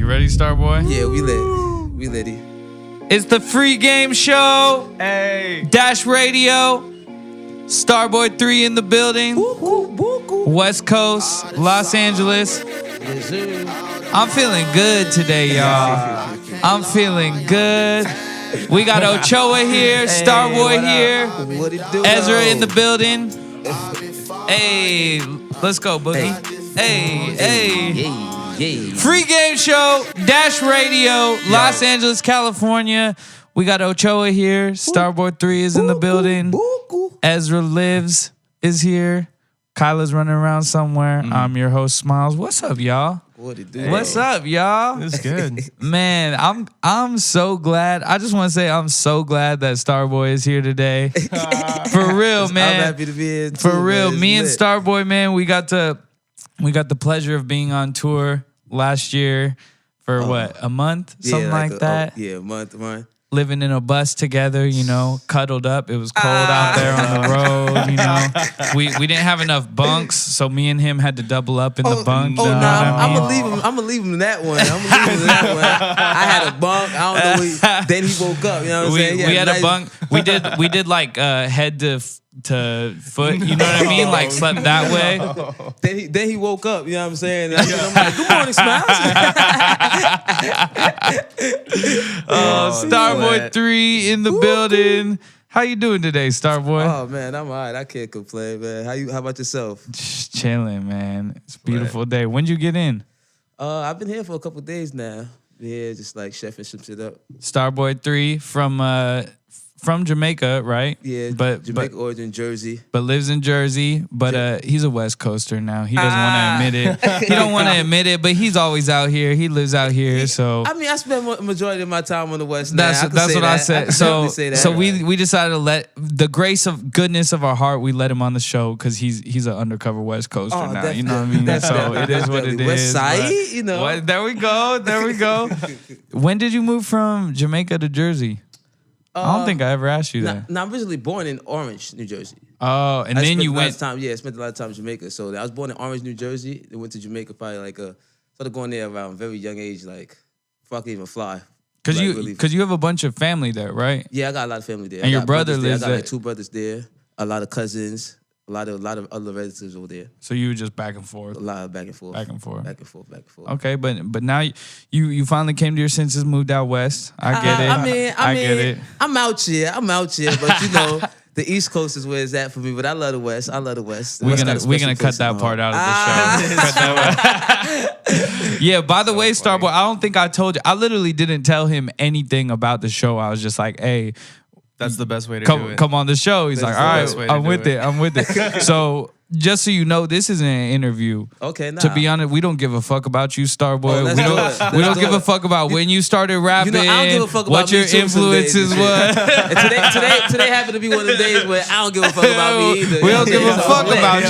ready, Starboy? Yeah, we lit. We litty. It's the free game show. Hey. Dash Radio. Starboy 3 in the building. West Coast, Los Angeles. I'm feeling good today, y'all. I'm feeling good. We got Ochoa here, Starboy here, Ezra in the building. Hey, let's go, Boogie. Hey. Free game show, Dash Radio, Los Angeles, California. We got Ochoa here. Starboy 3 is in the building. Ezra is here. Kyla's running around somewhere. I'm your host, Smiles. What's up, y'all? What's up, y'all? It's good. Man, I'm so glad. I just want to say I'm so glad that Starboy is here today. For real, man. I'm happy to be here too, For real. man. Me and Starboy, man, we got the pleasure of being on tour last year for a month? Something like that. A month. Living in a bus together, cuddled up. It was cold out there on the road, We didn't have enough bunks, so me and him had to double up in the bunk. I'm gonna leave him in that one. I had a bunk. I don't know. Then he woke up. You know what I'm saying? We had a bunk. We did like head to foot. You know what I mean? Like slept that way. Then he woke up. You know what I'm saying? And I'm like, good morning, Smiles. Starboy 3 in the building. How you doing today, Starboy? Oh man, I'm all right. I can't complain, man. How about yourself? Just chilling, man. It's a beautiful day. When'd you get in? I've been here for a couple days now. Yeah, just like chefing some shit up. Starboy 3 from Jamaica, right? Yeah, but Jamaica origin, Jersey. But lives in Jersey. But he's a West Coaster now. He doesn't want to admit it. He don't want to admit it, but he's always out here. He lives out here, so. I mean, I spend a majority of my time on the West now. That's what I said. So we we decided to let the grace of goodness of our heart, we let him on the show because he's an undercover West Coaster now. Definitely. You know what I mean? So it is what it is. West Side, There we go. When did you move from Jamaica to Jersey? I don't think I ever asked you that. I'm originally born in Orange, New Jersey. Oh, and then you went. I spent a lot of time in Jamaica. So I was born in Orange, New Jersey. Then went to Jamaica probably started going there around a very young age, like before I could even fly. Because you have a bunch of family there, right? Yeah, I got a lot of family there. And your brother lives there. I got like 2 brothers there, a lot of cousins, a lot of other relatives over there. So you were just back and forth. A lot of back and forth. Okay, but now you finally came to your senses, moved out west. I get it. I get it. I'm out here, but the East Coast is where it's at for me. But I love the West. We're gonna cut that part out of the show. Yeah. By the way, Starboy, I don't think I told you. I literally didn't tell him anything about the show. I was just like, hey. That's the best way to do it. Come on the show. He's like, all right, I'm with it. So just so you know, this isn't an interview. Okay, nah. To be honest, we don't give a fuck about you, Starboy. We don't give a fuck about when you started rapping. I don't give a fuck what about your influences were. Today happened to be one of the days where I don't give a fuck about me either. We don't give a fuck about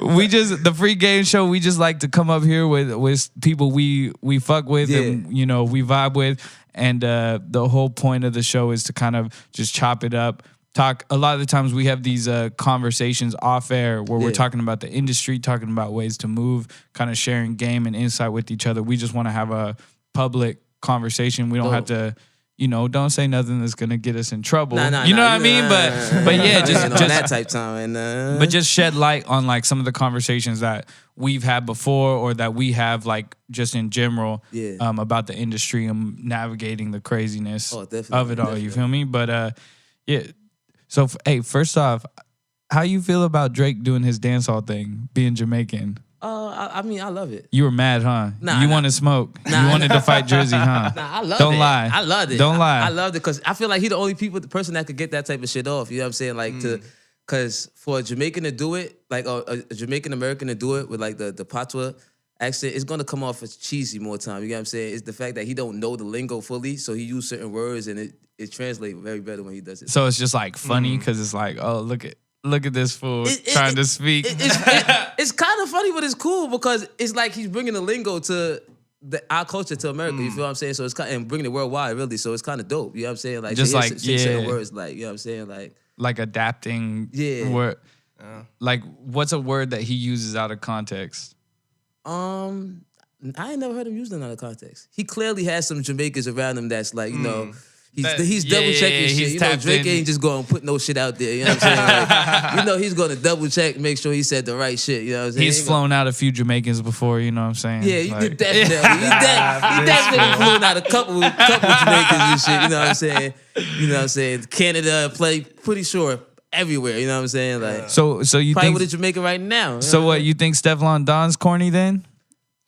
you. We just the free game show. We just like to come up here with people we fuck with and we vibe with. And the whole point of the show is to kind of just chop it up. Talk. A lot of the times we have these conversations off air where we're talking about the industry, talking about ways to move, kind of sharing game and insight with each other. We just want to have a public conversation. We don't have to, don't say nothing that's gonna get us in trouble. What I mean? But yeah, just that type time. But just shed light on like some of the conversations that we've had before or that we have like just in general about the industry and navigating the craziness of it all. Definitely. You feel me? But yeah. So hey, first off, how you feel about Drake doing his dancehall thing, being Jamaican? I mean, I love it. You were mad, huh? You wanted smoke. You wanted to fight Jersey, huh? I loved it. Don't lie. I loved it. Don't lie. I loved it because I feel like he the only person that could get that type of shit off. You know what I'm saying? Like because for a Jamaican to do it, like a Jamaican American to do it with like the patois accent, it's gonna come off as cheesy more time. You know what I'm saying? It's the fact that he don't know the lingo fully, so he use certain words and it translates very better when he does it. So it's just like funny because it's like, oh, look at this fool trying to speak. It's kind of funny, but it's cool because it's like he's bringing the lingo to our culture to America. You feel what I'm saying? So it's kind of, and bringing it worldwide, really. So it's kind of dope. You know what I'm saying? Like just like certain words, like you know what I'm saying, like adapting. Yeah. Word. Like what's a word that he uses out of context? I ain't never heard him use it in another context. He clearly has some Jamaicans around him that's like, you know, he's double checking shit. You know, Drake ain't just going to put no shit out there. You know what I'm saying? Like, you know, he's going to double check, make sure he said the right shit. You know what I'm saying? He's flown out a few Jamaicans before. You know what I'm saying? Yeah, you could definitely. He definitely flown out a couple Jamaicans and shit. You know what I'm saying? You know what I'm saying? Canada, play pretty sure everywhere. You know what I'm saying? Like, so you probably think with a Jamaican right now. So what you think Stefflon Don's corny then?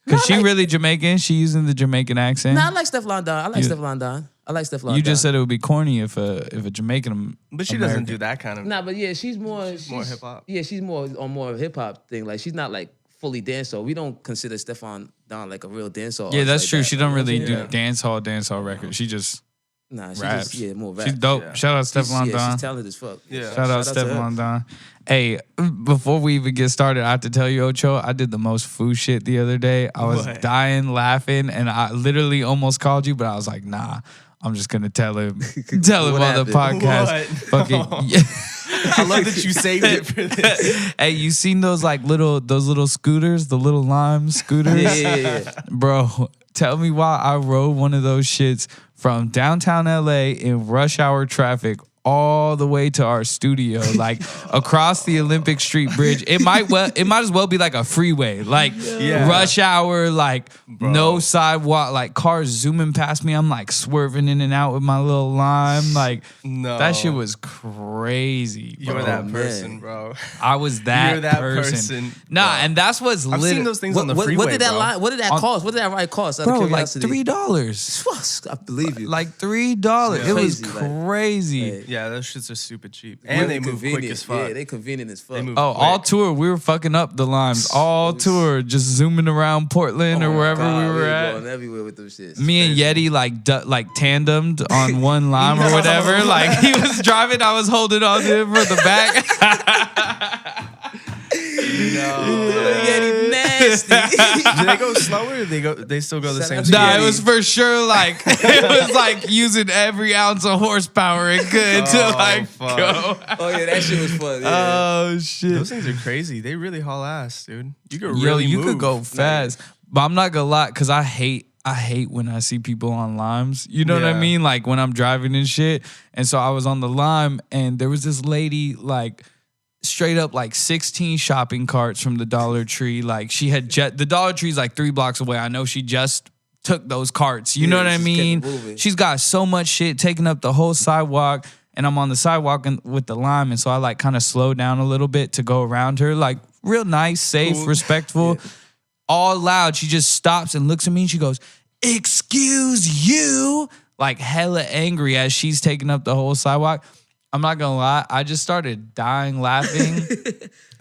Because she really Jamaican. She using the Jamaican accent. Nah, I like Stefflon Don. I like Stefflon Don. You just said it would be corny if a Jamaican. But she doesn't do that kind of. Nah, but yeah, she's more hip hop. Yeah, she's more on more of hip hop thing. Like she's not like fully dancehall. We don't consider Stefflon Don like a real dancehall. Yeah, that's like true. that. She don't really do dancehall records. She just she raps. just more rap. She's dope. Yeah. Shout out Stefflon Don. She's talented as fuck. Yeah. Shout out Stefflon Don. Hey, before we even get started, I have to tell you, Ocho, I did the most food shit the other day. I was dying laughing, and I literally almost called you, but I was like, nah, I'm just gonna tell him on the podcast. Fucking I love that you saved it for this. Hey, you seen those little scooters, the little lime scooters? Yeah. Bro, tell me why I rode one of those shits from downtown LA in rush hour traffic all the way to our studio, like across the Olympic Street Bridge. It might as well be like a freeway, like rush hour, like no sidewalk, like cars zooming past me. I'm like swerving in and out with my little lime. Like that shit was crazy. Bro. You're that person, bro. I was that, You're that person. Nah, and that's what's lit. I've seen those things on the freeway, What did that cost? What did that ride cost? Bro, like $3. I believe you. Like $3. It was Crazy, crazy. Yeah, those shits are super cheap. And they move quick as fuck. Yeah, they convenient as fuck. All tour, we were fucking up the limes. All tour, just zooming around Portland or wherever we were at. Going everywhere with those shits. Me and Yeti like tandemed on one lime or whatever. Like he was driving, I was holding on to him from the back. Yeti nasty. Do they go slower? Or they still go the same speed? Nah, it was for sure like it was like using every ounce of horsepower it could to go. Oh yeah, that shit was fun. Yeah. Oh shit. Those things are crazy. They really haul ass, dude. You could really you move. could go fast. But I'm not gonna lie, because I hate when I see people on limes. You know what I mean? Like when I'm driving and shit. And so I was on the lime and there was this lady like straight up like 16 shopping carts from the Dollar Tree. Like she had the Dollar Tree's like 3 blocks away. I know she just took those carts. You know what I mean? She's got so much shit taking up the whole sidewalk. And I'm on the sidewalk with the lime. And so I like kind of slow down a little bit to go around her. Like real nice, safe, respectful. Yeah. All loud. She just stops and looks at me and she goes, "Excuse you." Like hella angry as she's taking up the whole sidewalk. I'm not gonna lie, I just started dying laughing.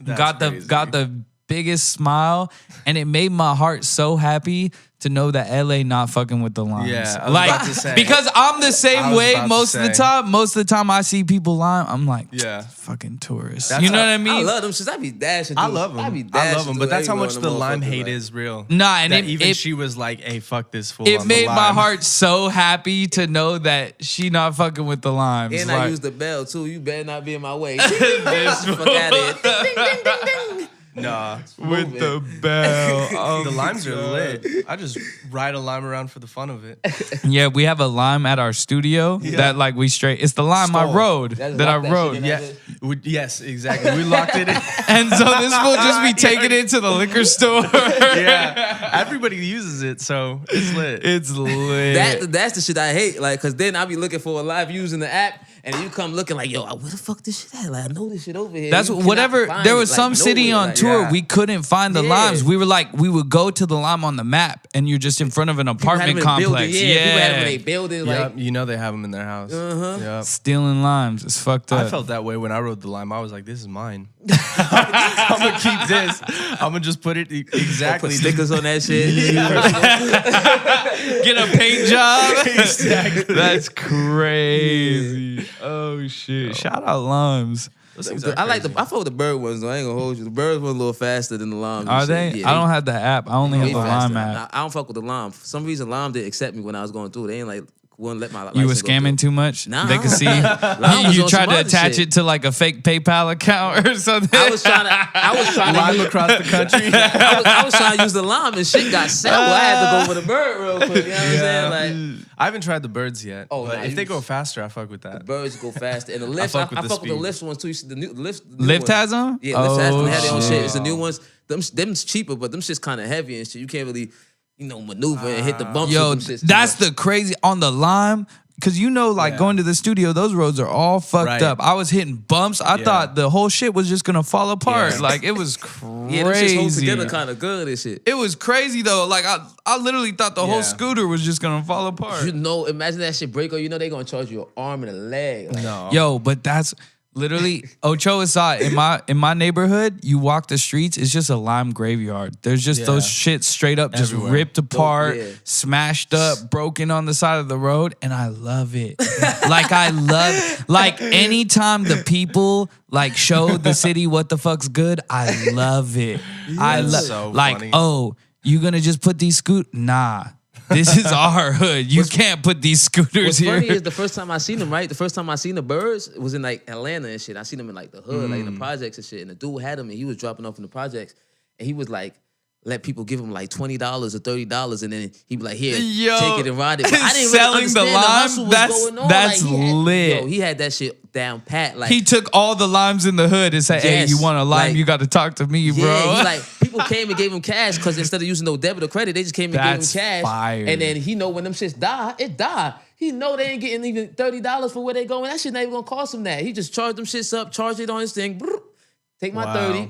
got the biggest smile, and it made my heart so happy to know that LA not fucking with the limes. Yeah, I was about to say. Because I'm the same way most of the time. Most of the time I see people lime, I'm like, fucking tourists. You know what I mean? I love them since I be dashing. I love them. But that's how much the lime hate is real. Nah, and she was like, "Hey, fuck this fool." It made my heart so happy to know that she not fucking with the limes. And I use the bell too. You better not be in my way. Fuck out of here. Ding, ding, ding, ding. Nah, with the bell. The limes are lit. I just ride a lime around for the fun of it. Yeah, we have a lime at our studio that like it's the lime I rode that I rode. Yeah, yes, exactly. We locked it in. And so this will just be taking it to the liquor store. Yeah, everybody uses it, so it's lit. It's lit. That's the shit I hate. Like, cause then I'll be looking for a live using the app. And you come looking like, yo, where the fuck this shit at? Like, I know this shit over here. That's whatever. There was some city on tour we couldn't find the limes. We were like, we would go to the lime on the map, and you're just in front of an apartment complex. People had them in a building. Like, you know they have them in their house. Yep. Stealing limes. It's fucked up. I felt that way when I rode the lime. I was like, this is mine. I'm gonna keep this. I'm gonna just put it exactly. Put stickers on that shit. Get a paint job. Exactly. That's crazy. Oh shit! Shout out limes. I fuck with the bird ones though. I ain't gonna hold you. The birds were a little faster than the limes. Are they? Yeah, I don't have the app. I only have the lime app. I don't fuck with the lime. For some reason, lime didn't accept me when I was going through. They ain't like wouldn't let my You were license go scamming through. too much? Nah. They could see. was You on tried some to other attach shit. it to like a fake PayPal account or something. I was trying to Live across the country. I was trying to use the lime and shit got settled. I had to go with a bird real quick. You know what I'm saying? Like, I haven't tried the birds yet. Oh, but nah, if they you- go faster, I fuck with that. birds go faster. And the lift, I fuck with the fuck with the speed. lift ones too. You see the new lift. Lyft has them? Yeah, Lyft has them. They Oh, had their own shit. shit. It's the new ones. Them's cheaper, but them shit's kind of heavy and shit. You can't really, maneuver and hit the bumps. Yo, with them shits too that's much. the crazy on the Lime. Cause Yeah. going to the studio, those roads are all fucked Right. up. I was hitting bumps. I Yeah. thought the whole shit was just gonna fall apart. Yeah. Like it was crazy. Yeah, them shits hold together kind of good and shit. It was crazy though. Like I literally thought the whole Yeah. scooter was just gonna fall apart. Imagine that shit break or they gonna charge you an arm and a leg. Like, No. Yo, but that's literally Ocho aside. In my neighborhood, you walk the streets, it's just a lime graveyard. There's just those shits straight up, just Everywhere. ripped apart, yeah. smashed up, broken on the side of the road, and I love it. Like anytime the people like show the city what the fuck's good, I love it. I love so like, funny. oh, you gonna just put these Nah. This is our hood. You can't put these scooters What's here. funny is the first time I seen them, right? The first time I seen the birds was in like Atlanta and shit. I seen them in like the hood, like in the projects and shit. And the dude had them and he was dropping off in the projects. And he was like, let people give him like $20 or $30, and then he'd be like, "Here, Yo, take it and ride it." But I didn't selling really the understand lime, hustle was that's- going on. that's Like, he had, lit. He had that shit down pat. Like He took all the limes in the hood and said, "Hey, Yes, you want a lime? like- You got to talk to me, bro." yeah, he like people came and gave him cash because instead of using no debit or credit, they just came and That's gave him cash. fire. And then he know when them shits die, it die. He know they ain't getting even $30 for where they going. That shit not even gonna cost him that. He just charged them shits up, charge it on his thing. Brrr, take my Wow. 30.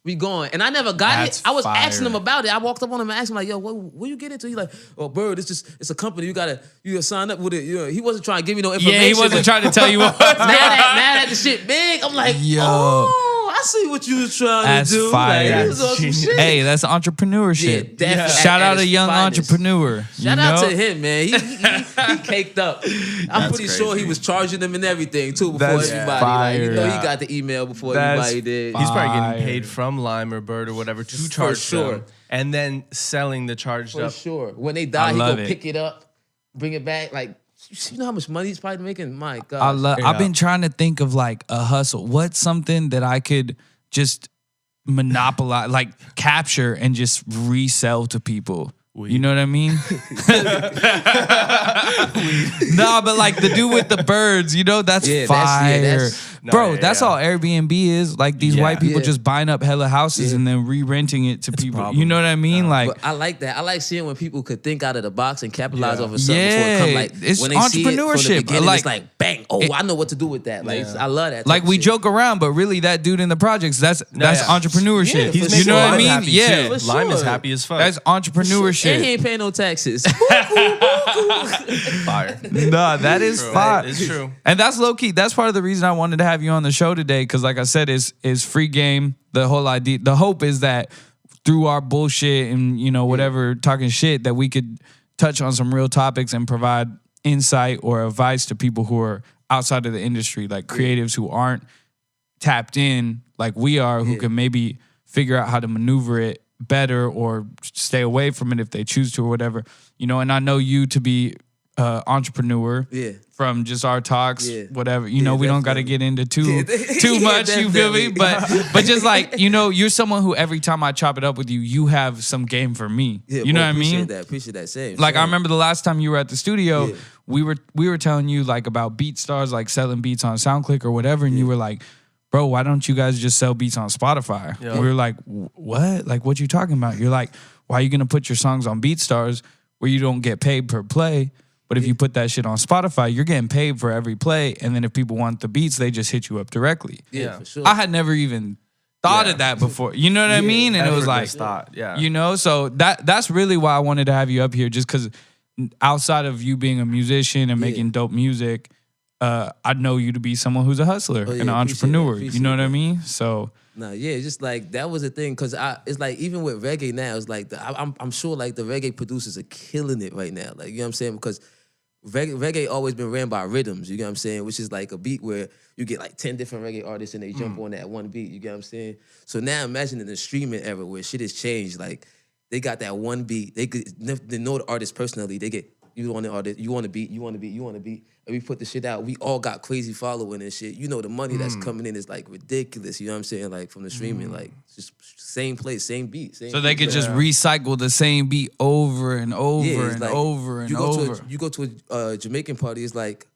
We going. And I never got That's it. I was asking fire. him about it. I walked up on him and asked him, like, yo, what you get into? He like, oh, Bird, it's a company. You gotta sign up with it. He wasn't trying to give me no information. Yeah, he wasn't but trying to tell you what. now that the shit big, I'm like, Yo. oh, I see what you was trying That's to do. fire. Like, he was on some Genius. shit. Hey, that's entrepreneurship. Yeah, definitely. Shout At out a his young finest. entrepreneur. Shout you out know? to him, man. He caked up. I'm pretty sure he was charging them and everything too before That's everybody. fire. Like, he got the email before That's everybody did. He's probably Fire. getting paid from Lime or Bird or whatever to For charge sure. them, and then selling the charged For up. sure. When they die, I he go love it. pick it up, bring it back. Like, you know how much money he's probably making? My God. I've been trying to think of like a hustle. What's something that I could just monopolize, like capture and just resell to people? You know what I mean? No, but like the dude with the birds, that's Yeah, fire. that's- Bro, yeah, that's yeah. all Airbnb is. Like these Yeah. white people Yeah. just buying up hella houses Yeah. and then re-renting it to people. problem. You know what I mean? Like, But I like that. I like seeing when people could think out of the box and capitalize Yeah. off of something before it come. Like It's when they see it from the entrepreneurship. beginning, Like- it's like bang. Oh, I know what to do with that. Like Yeah. I love that. like type we of shit. joke around, but really that dude in the projects, that's yeah. entrepreneurship. Yeah, He's for you making know what I Lime mean? happy Yeah. too. For Lime is sure. happy as fuck. That's And he entrepreneurship. ain't paying no taxes. fire. Nah, that is True. fire. It's true. And that's low key. That's part of the reason I wanted to have you on the show today. Cause like I said, is free game. The whole idea, the hope is that through our bullshit and whatever talking shit, that we could touch on some real topics and provide insight or advice to people who are outside of the industry, like creatives who aren't tapped in like we are, who can maybe figure out how to maneuver it better or stay away from it if they choose to or whatever. And I know you to be entrepreneur. Yeah. From just our talks, Yeah. whatever. We Yeah, don't got to definitely. get into too Yeah, much. You feel me? definitely. But just like you're someone who every time I chop it up with you, you have some game for me. Yeah, you know bro, what I mean? Appreciate that. Same. Like I same. remember the last time you were at the studio, Yeah. we were telling you like about BeatStars, like selling beats on SoundClick or whatever, and you were like, "Bro, why don't you guys just sell beats on Spotify?" Yeah. We were like, "What? Like, what you talking about?" You're like, "Why are you gonna put your songs on BeatStars where you don't get paid per play?" But if you put that shit on Spotify, you're getting paid for every play. And then if people want the beats, they just hit you up directly. Yeah, for sure. I had never even thought Yeah. of that before. You know what I mean? And it was like, Effortless thought. Yeah. so that's really why I wanted to have you up here, just because outside of you being a musician and making dope music, I know you to be someone who's a hustler Oh, yeah, and an appreciate entrepreneur. that, You know what I appreciate mean? So No, yeah, it's just like that was the thing because it's like even with reggae now, it's like I'm sure like the reggae producers are killing it right now. Like you know what I'm saying? Because reggae always been ran by rhythms. You get what I'm saying? Which is like a beat where you get like 10 different reggae artists and they jump on that one beat. You get what I'm saying? So now imagine in the streaming era where shit has changed. Like they got that one beat. They know the artist personally. They get You want an artist, you want a beat, you want a beat, you want a beat. And we put the shit out. We all got crazy following and shit. You know, the money that's coming in is like ridiculous. You know what I'm saying? Like from the streaming, like just same place, same beat. So they could just recycle the same beat over and over and like, over and over. You go to a Jamaican party, it's like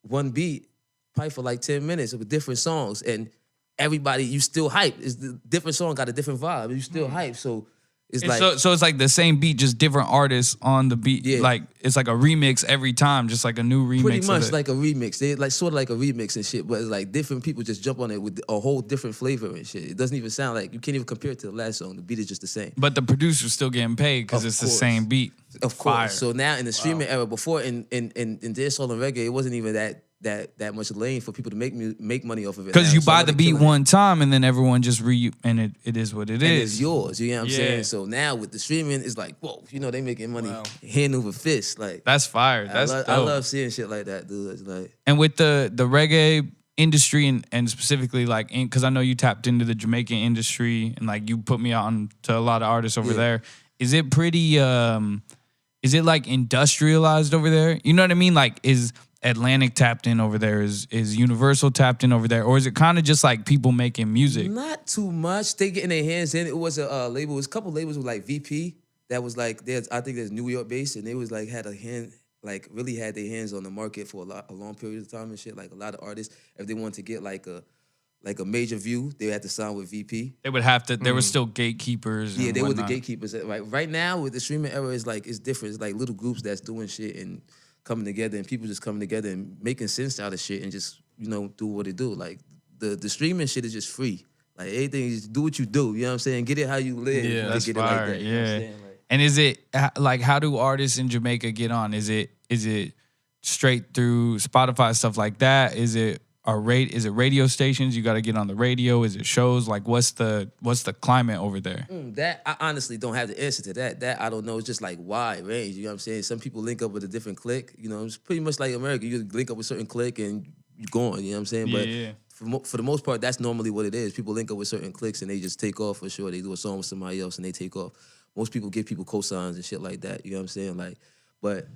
one beat, probably for like 10 minutes with different songs. And everybody, you still hype. It's the different song got a different vibe. You still hype. So it's like so it's like the same beat, just different artists on the beat. Yeah. Like it's like a remix every time, just like a new remix. pretty much of it. like a remix. They like sort of like a remix and shit, but it's like different people just jump on it with a whole different flavor and shit. It doesn't even sound like you can't even compare it to the last song. The beat is just the same. But the producer's still getting paid because Of it's the course. same beat. Of course. Fire. So now in the streaming era, before in dancehall and reggae, it wasn't even that much lane for people to make money off of it. Because Now you buy the somebody beat killing it. one time and then everyone just and it is what it And is. it's yours. You know what I'm Yeah. saying? So now with the streaming, it's like, whoa, you know, they making money hand over fist. Like That's fire. That's I dope. love seeing shit like that, dude. It's like And with the reggae industry and specifically like, because I know you tapped into the Jamaican industry and like you put me on to a lot of artists over there. Is it pretty, is it like industrialized over there? You know what I mean? Like is Atlantic tapped in over there? Is Universal tapped in over there? Or is it kind of just like people making music? not too much. They getting their hands in. It was a label. It was a couple labels with like VP that was like I think there's New York based, and they was like had a hand. Like really had their hands on the market for a long period of time and shit. Like a lot of artists, if they wanted to get like a major view, they had to sign with VP. They would have to, there were still gatekeepers. Yeah, and they were the whatnot. gatekeepers. Right now with the streaming era, it's like it's different. It's like little groups that's doing shit and coming together, and people just coming together and making sense out of shit and just do what they do. Like the streaming shit is just free. Like everything, is do what you do. You know what I'm saying? Get it how you live. Yeah, You that's get fire. it like that. You know what I'm Yeah. saying? Like, And is it like how do artists in Jamaica get on? Is it straight through Spotify, stuff like that? Is it radio stations? You got to get on the radio. Is it shows? Like what's the climate over there? that I honestly don't have the answer to that. That I don't know. It's just like wide range. You know what I'm saying? Some people link up with a different clique. You know, it's pretty much like America. You link up with a certain clique and you're going. You know what I'm saying? Yeah. But for the most part, that's normally what it is. People link up with certain cliques and they just take off for sure. They do a song with somebody else and they take off. Most people give people cosigns and shit like that. You know what I'm saying? Like, but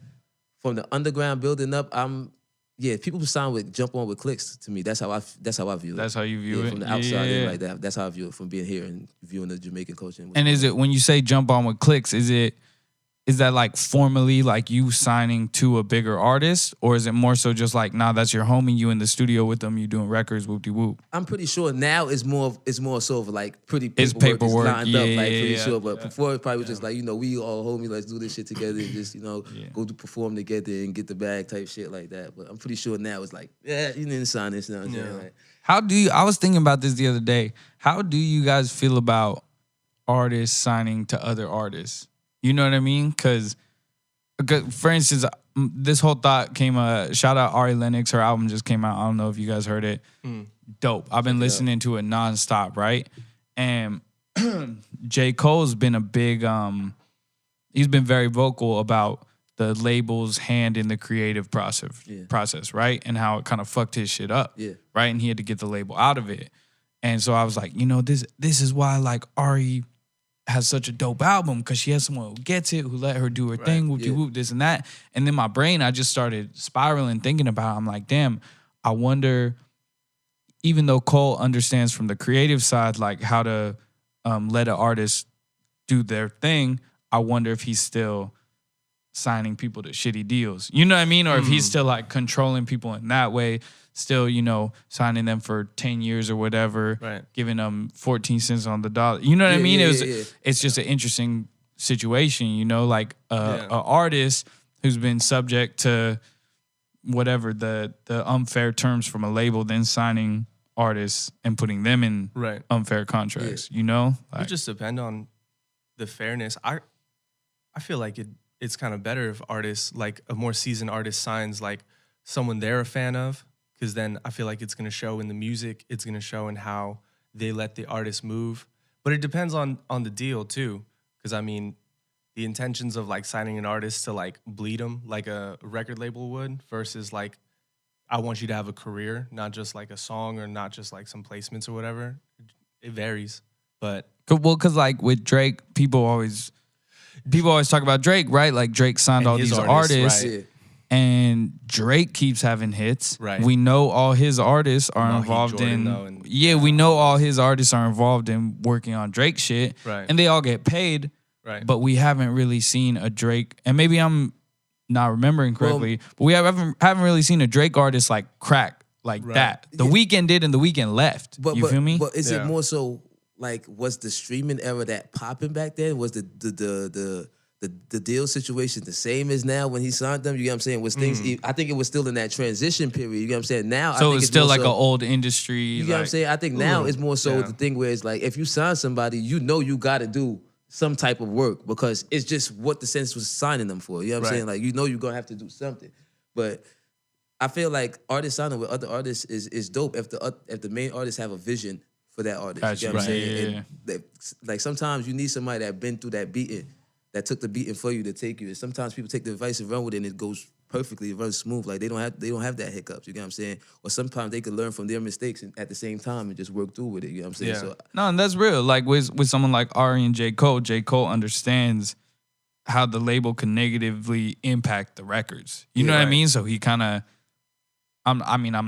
from the underground building up, people who jump on with clicks. To me, that's how I view it. That's how you view it? From the outside Yeah. in like that. That's how I view it from being here and viewing the Jamaican culture. And is it when you say jump on with clicks? Is that like formally like you signing to a bigger artist, or is it more so just like that's your homie, you in the studio with them, you doing records, whoop de whoop? I'm pretty sure now it's more so of like pretty It's paperwork, lined yeah, up, like yeah, pretty yeah. sure. But before it probably was just like, we all homie, let's do this shit together and just, go to perform together and get the bag type shit like that. But I'm pretty sure now it's like, you didn't sign this now. Like, I was thinking about this the other day. How do you guys feel about artists signing to other artists? You know what I mean? Because for instance, this whole thought came, shout out Ari Lennox, her album just came out. I don't know if you guys heard it. Dope. I've been listening to it nonstop, right? And J. Cole's been a big, he's been very vocal about the label's hand in the creative process, right? And how it kind of fucked his shit up, right? And he had to get the label out of it. And so I was like, this is why like Ari has such a dope album, because she has someone who gets it, who let her do her thing, whoop-de-whoop, this and that. And then my brain, I just started spiraling, thinking about it. I'm like, damn, I wonder, even though Cole understands from the creative side, like how to let an artist do their thing, I wonder if he's still signing people to shitty deals. You know what I mean? Or if he's still like controlling people in that way, still, signing them for 10 years or whatever, giving them 14 cents on the dollar. You know what I mean? It's just an interesting situation, like an artist who's been subject to whatever the unfair terms from a label, then signing artists and putting them in unfair contracts, Like, it just depend on the fairness. I feel like it's kind of better if artists, like a more seasoned artist, signs like someone they're a fan of, because then I feel like it's going to show in the music, it's going to show in how they let the artist move. But it depends on the deal too, because I mean, the intentions of like signing an artist to like bleed them like a record label would, versus like, I want you to have a career, not just like a song or not just like some placements or whatever. It varies, but because like with Drake, people always people always talk about Drake, right? Like Drake signed And all his these artists, artists. right. And Drake keeps having hits. Right. We know all his artists are Mahi involved Jordan, in. though, and- we know all his artists are involved in working on Drake shit. Right. And they all get paid. Right. But we haven't really seen a Drake. And maybe I'm not remembering correctly. But we haven't really seen a Drake artist like crack like that. The Weeknd did, and the Weeknd left. You feel me? But is it more so like was the streaming era that popping back then? Was the deal situation the same as now when he signed them? You get what I'm saying? Was things? I think it was still in that transition period. You get what I'm saying? Now, so I think it's still like an old industry. You get what I'm saying? I think now it's more so the thing where it's like if you sign somebody, you know you got to do some type of work because it's just what the sense was signing them for. You know what I'm saying? Like you know you're gonna have to do something, but. I feel like artists signing with other artists is dope if the main artists have a vision for that artist. Gotcha. You know what I'm Right. saying? Yeah. And like sometimes you need somebody that been through that beating, that took the beating for you to take you. And sometimes people take the advice and run with it and it goes perfectly, it runs smooth. Like they don't have that hiccups. You get what I'm saying? Or sometimes they could learn from their mistakes and at the same time and just work through with it. You know what I'm saying? Yeah. So No, and that's real. Like with someone like Ari and J. Cole understands how the label can negatively impact the records. You know what I mean? So he kind of, I'm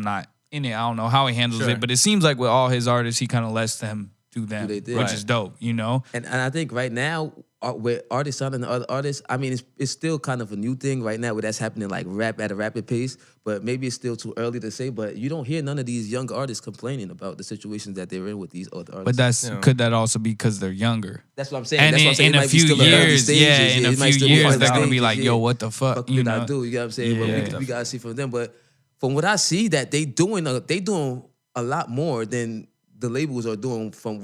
not in it. I don't know how he handles it, but it seems like with all his artists, he kind of lets them do them, which is dope, you know? And I think right now, where artists signing to other artists, I mean, it's still kind of a new thing right now where that's happening like at a rapid pace, but maybe it's still too early to say, but you don't hear none of these young artists complaining about the situations that they're in with these other artists. But could that also be because they're younger? That's what I'm saying. And That's what I'm saying. in It a might be few still early years, stages. in a It might few still be years, early they're gonna be stages, like, yo, what the fuck? You know? Do, you know what I'm saying? But we gotta see from them. But from what I see, that they doing a lot more than the labels are doing from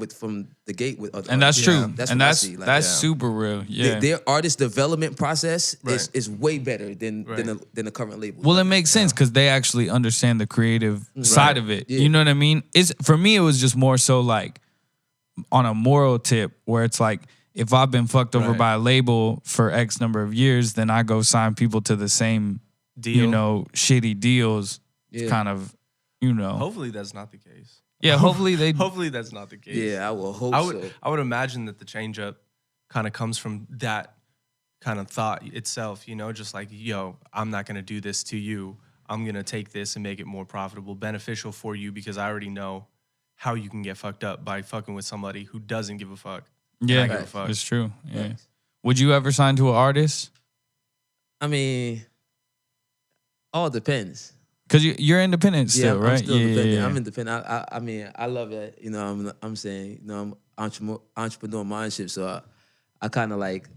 the gate with other and that's artists. true. That's and what I that's see. Like, that's super real. Yeah. Their artist development process is way better than the current label. Well, it makes sense because they actually understand the creative side of it. You know what I mean? For me, it was just more so like on a moral tip where it's like, if I've been fucked over by a label for X number of years, then I go sign people to the same, deal. Shitty deals. It's kind of, Hopefully that's not the case. Yeah, hopefully Hopefully that's not the case. Yeah, I will hope so. I would imagine that the change up kind of comes from that kind of thought itself, just like, yo, I'm not going to do this to you. I'm going to take this and make it more profitable, beneficial for you because I already know how you can get fucked up by fucking with somebody who doesn't give a fuck. Yeah, give a fuck. It's true. Yeah. Would you ever sign to an artist? I mean, all depends. Because you're independent still, right? I'm still independent. Yeah. I'm independent. I mean, I love it. I'm saying, I'm entrepreneur mindset, so I kind of like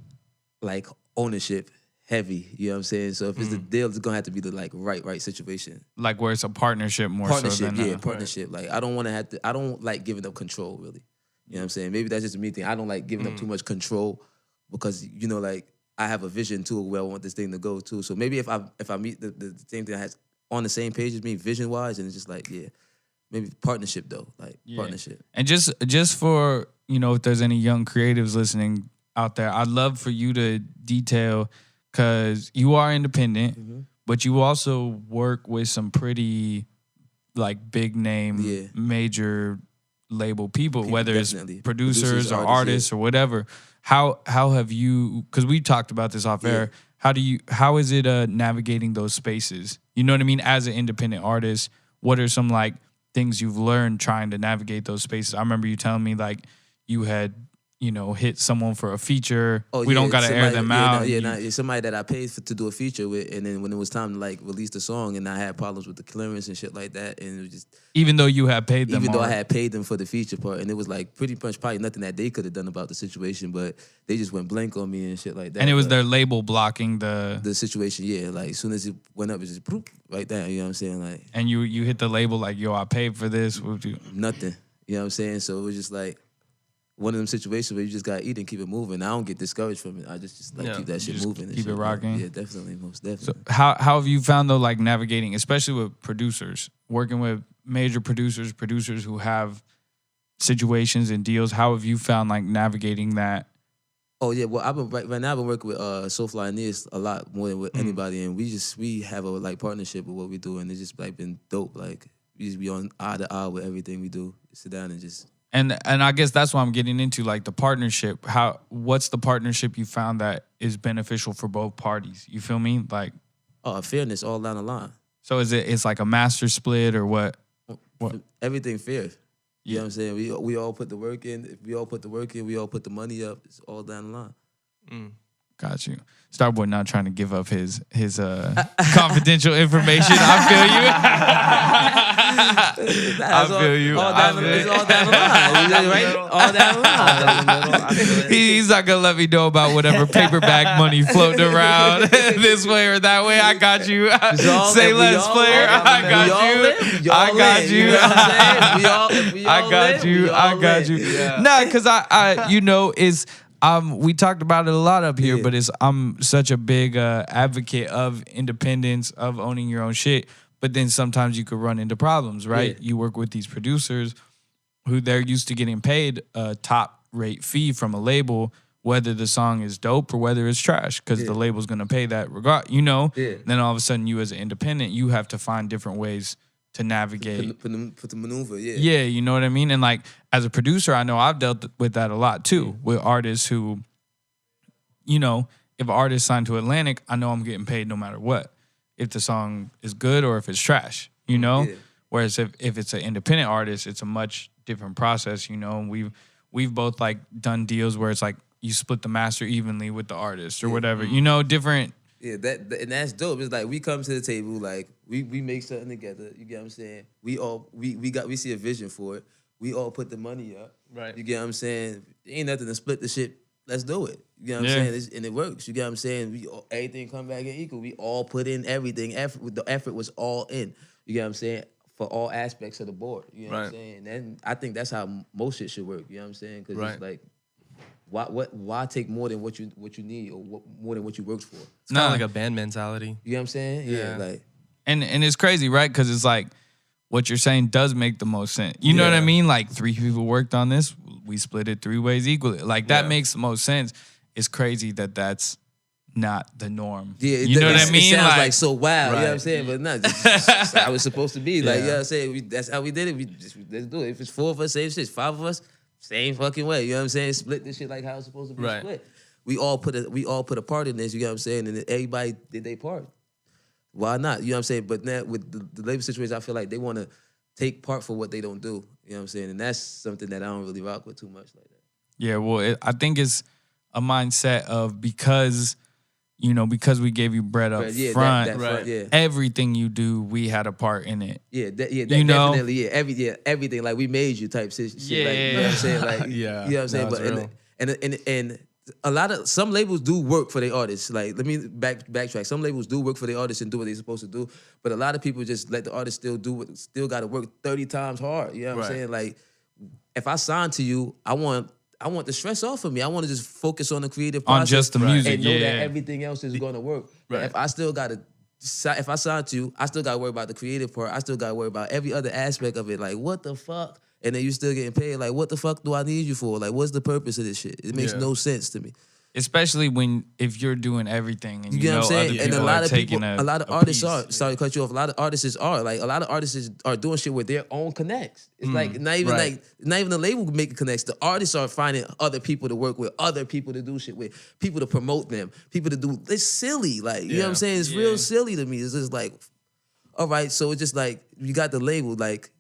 ownership heavy. You know what I'm saying? So if it's the deal, it's gonna have to be the right situation. Like where it's a partnership more so than partnership. Like I don't want to have to. I don't like giving up control really. You know what I'm saying? Maybe that's just a me thing. I don't like giving up too much control because like I have a vision too where I want this thing to go to. So maybe if I meet the same thing that has on the same page as me vision wise, and it's just like maybe partnership though, partnership. And just for if there's any young creatives listening out there, I'd love for you to detail because you are independent, but you also work with some pretty big name major label people, whether definitely. it's producers or artists or whatever. How have you? Because we talked about this off air. How is it navigating those spaces? You know what I mean? As an independent artist, what are some things you've learned trying to navigate those spaces? I remember you telling me you had hit someone for a feature. We don't gotta air them out. Somebody that I paid to do a feature with, and then when it was time to release the song, and I had problems with the clearance and shit like that, and it was just even though you had paid them, even though I had paid them for the feature part, and it was pretty much probably nothing that they could have done about the situation, but they just went blank on me and shit like that. And it was their label blocking the situation. Yeah, as soon as it went up, it just boop, right there. You know what I'm saying? And you hit the label yo, I paid for this. Nothing. You know what I'm saying? So it was just one of them situations where you just gotta eat and keep it moving. I don't get discouraged from it. I just keep that shit moving. Keep it rocking. Yeah, definitely, most definitely. So how have you found though, navigating, especially with producers, working with major producers who have situations and deals? How have you found navigating that? Oh yeah, well I've been right now. I've been working with Soulfly and Nears a lot more than with anybody, and we have a partnership with what we do, and it's just been dope. We just be on eye to eye with everything we do. Sit down and just. And I guess that's what I'm getting into, like the partnership. What's the partnership you found that is beneficial for both parties? You feel me? Like, fairness all down the line. So it's like a master split or what? Everything fair. You know what I'm saying? We all put the work in. If we all put the work in, we all put the money up. It's all down the line. Got you. Starboy not trying to give up his confidential information. I feel you. I feel you. It's all down the line, right? All down the line. He's not gonna let me know about whatever paper bag money floating around this way or that way. I got you. Say less, player. I got you. I got you. I got you. I got you. Nah, because I is. We talked about it a lot up here, but I'm such a big advocate of independence, of owning your own shit. But then sometimes you could run into problems, right? You work with these producers who they're used to getting paid a top rate fee from a label, whether the song is dope or whether it's trash, because the label's gonna pay that regard, Then all of a sudden you as an independent, you have to find different ways to navigate. For the maneuver, Yeah, you know what I mean? And like, as a producer, I know I've dealt with that a lot too, with artists who, if an artist signed to Atlantic, I know I'm getting paid no matter what. If the song is good or if it's trash, Whereas if it's an independent artist, it's a much different process, and we've both like done deals where it's like you split the master evenly with the artist or whatever, different. Yeah, and that's dope. It's like we come to the table, like we make something together. You get what I'm saying? We see a vision for it. We all put the money up. Right. You get what I'm saying? Ain't nothing to split the shit. Let's do it. You get what I'm saying? And it works. You get what I'm saying? Everything come back in equal. We all put in everything. The effort was all in. You get what I'm saying? For all aspects of the board. You know what I'm saying? And I think that's how most shit should work. You know what I'm saying? Because it's like, why take more than what you need or more than what you worked for? It's kind of like a band mentality. You know what I'm saying? Yeah. Like, and it's crazy, right? Because it's like what you're saying does make the most sense. You know what I mean? Like 3 people worked on this, we split it 3 ways equally. Like that makes the most sense. It's crazy that that's not the norm. Yeah, you know what I mean? It sounds like so wild. You know what I'm saying? But no, that's how it's supposed to be. Like, you know what I'm saying? That's how we did it. Let's do it. If it's 4 of us, same shit. 5 of us, same fucking way. You know what I'm saying? Split this shit like how it's supposed to be split. We all put a part in this, you know what I'm saying? And everybody did their part. Why not? You know what I'm saying? But now with the labor situation, I feel like they want to take part for what they don't do. You know what I'm saying? And that's something that I don't really rock with too much like that. Yeah, well, I think it's a mindset of because we gave you bread up front, everything you do, we had a part in it. Definitely, everything. Like we made you type shit. Like, you know what I'm saying? Like, you know what I'm saying? But and a lot of some labels do work for their artists. Like, let me backtrack. Some labels do work for their artists and do what they're supposed to do. But a lot of people just let the artist still got to work 30 times hard. You know what I'm saying? Like, if I sign to you, I want the stress off of me. I want to just focus on the creative process. On just the music, and know that everything else is going to work. Right. If I sign to you, I still got to worry about the creative part. I still got to worry about every other aspect of it. Like, what the fuck? And then you still getting paid. Like, what the fuck do I need you for? Like, what's the purpose of this shit? It makes no sense to me. Especially if you're doing everything and you know what I'm saying? And a lot of artists piece. are. Sorry to cut you off. A lot of artists are like a lot of artists are doing shit with their own connects. It's like not even the label making connects. The artists are finding other people to work with, other people to do shit with, people to promote them, people to do. It's silly. Like, you know what I'm saying? It's real silly to me. It's just like, all right. So it's just like you got the label. Like,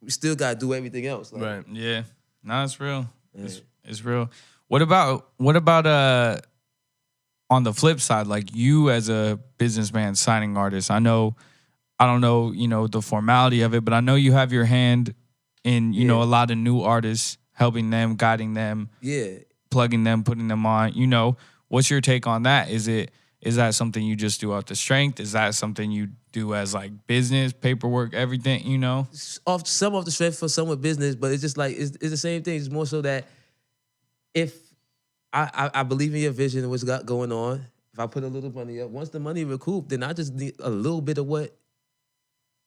we still gotta do everything else. Like, right. Yeah. No, it's real. Yeah. It's real. What about on the flip side, like you as a businessman signing artists? I don't know, the formality of it, but I know you have your hand in, a lot of new artists, helping them, guiding them, plugging them, putting them on. What's your take on that? Is that something you just do out the strength? Is that something you do as like business, paperwork, everything, Some off the strength for some with business, but it's just like, it's the same thing. It's more so that if I believe in your vision and what's got going on, if I put a little money up, once the money recouped, then I just need a little bit of what,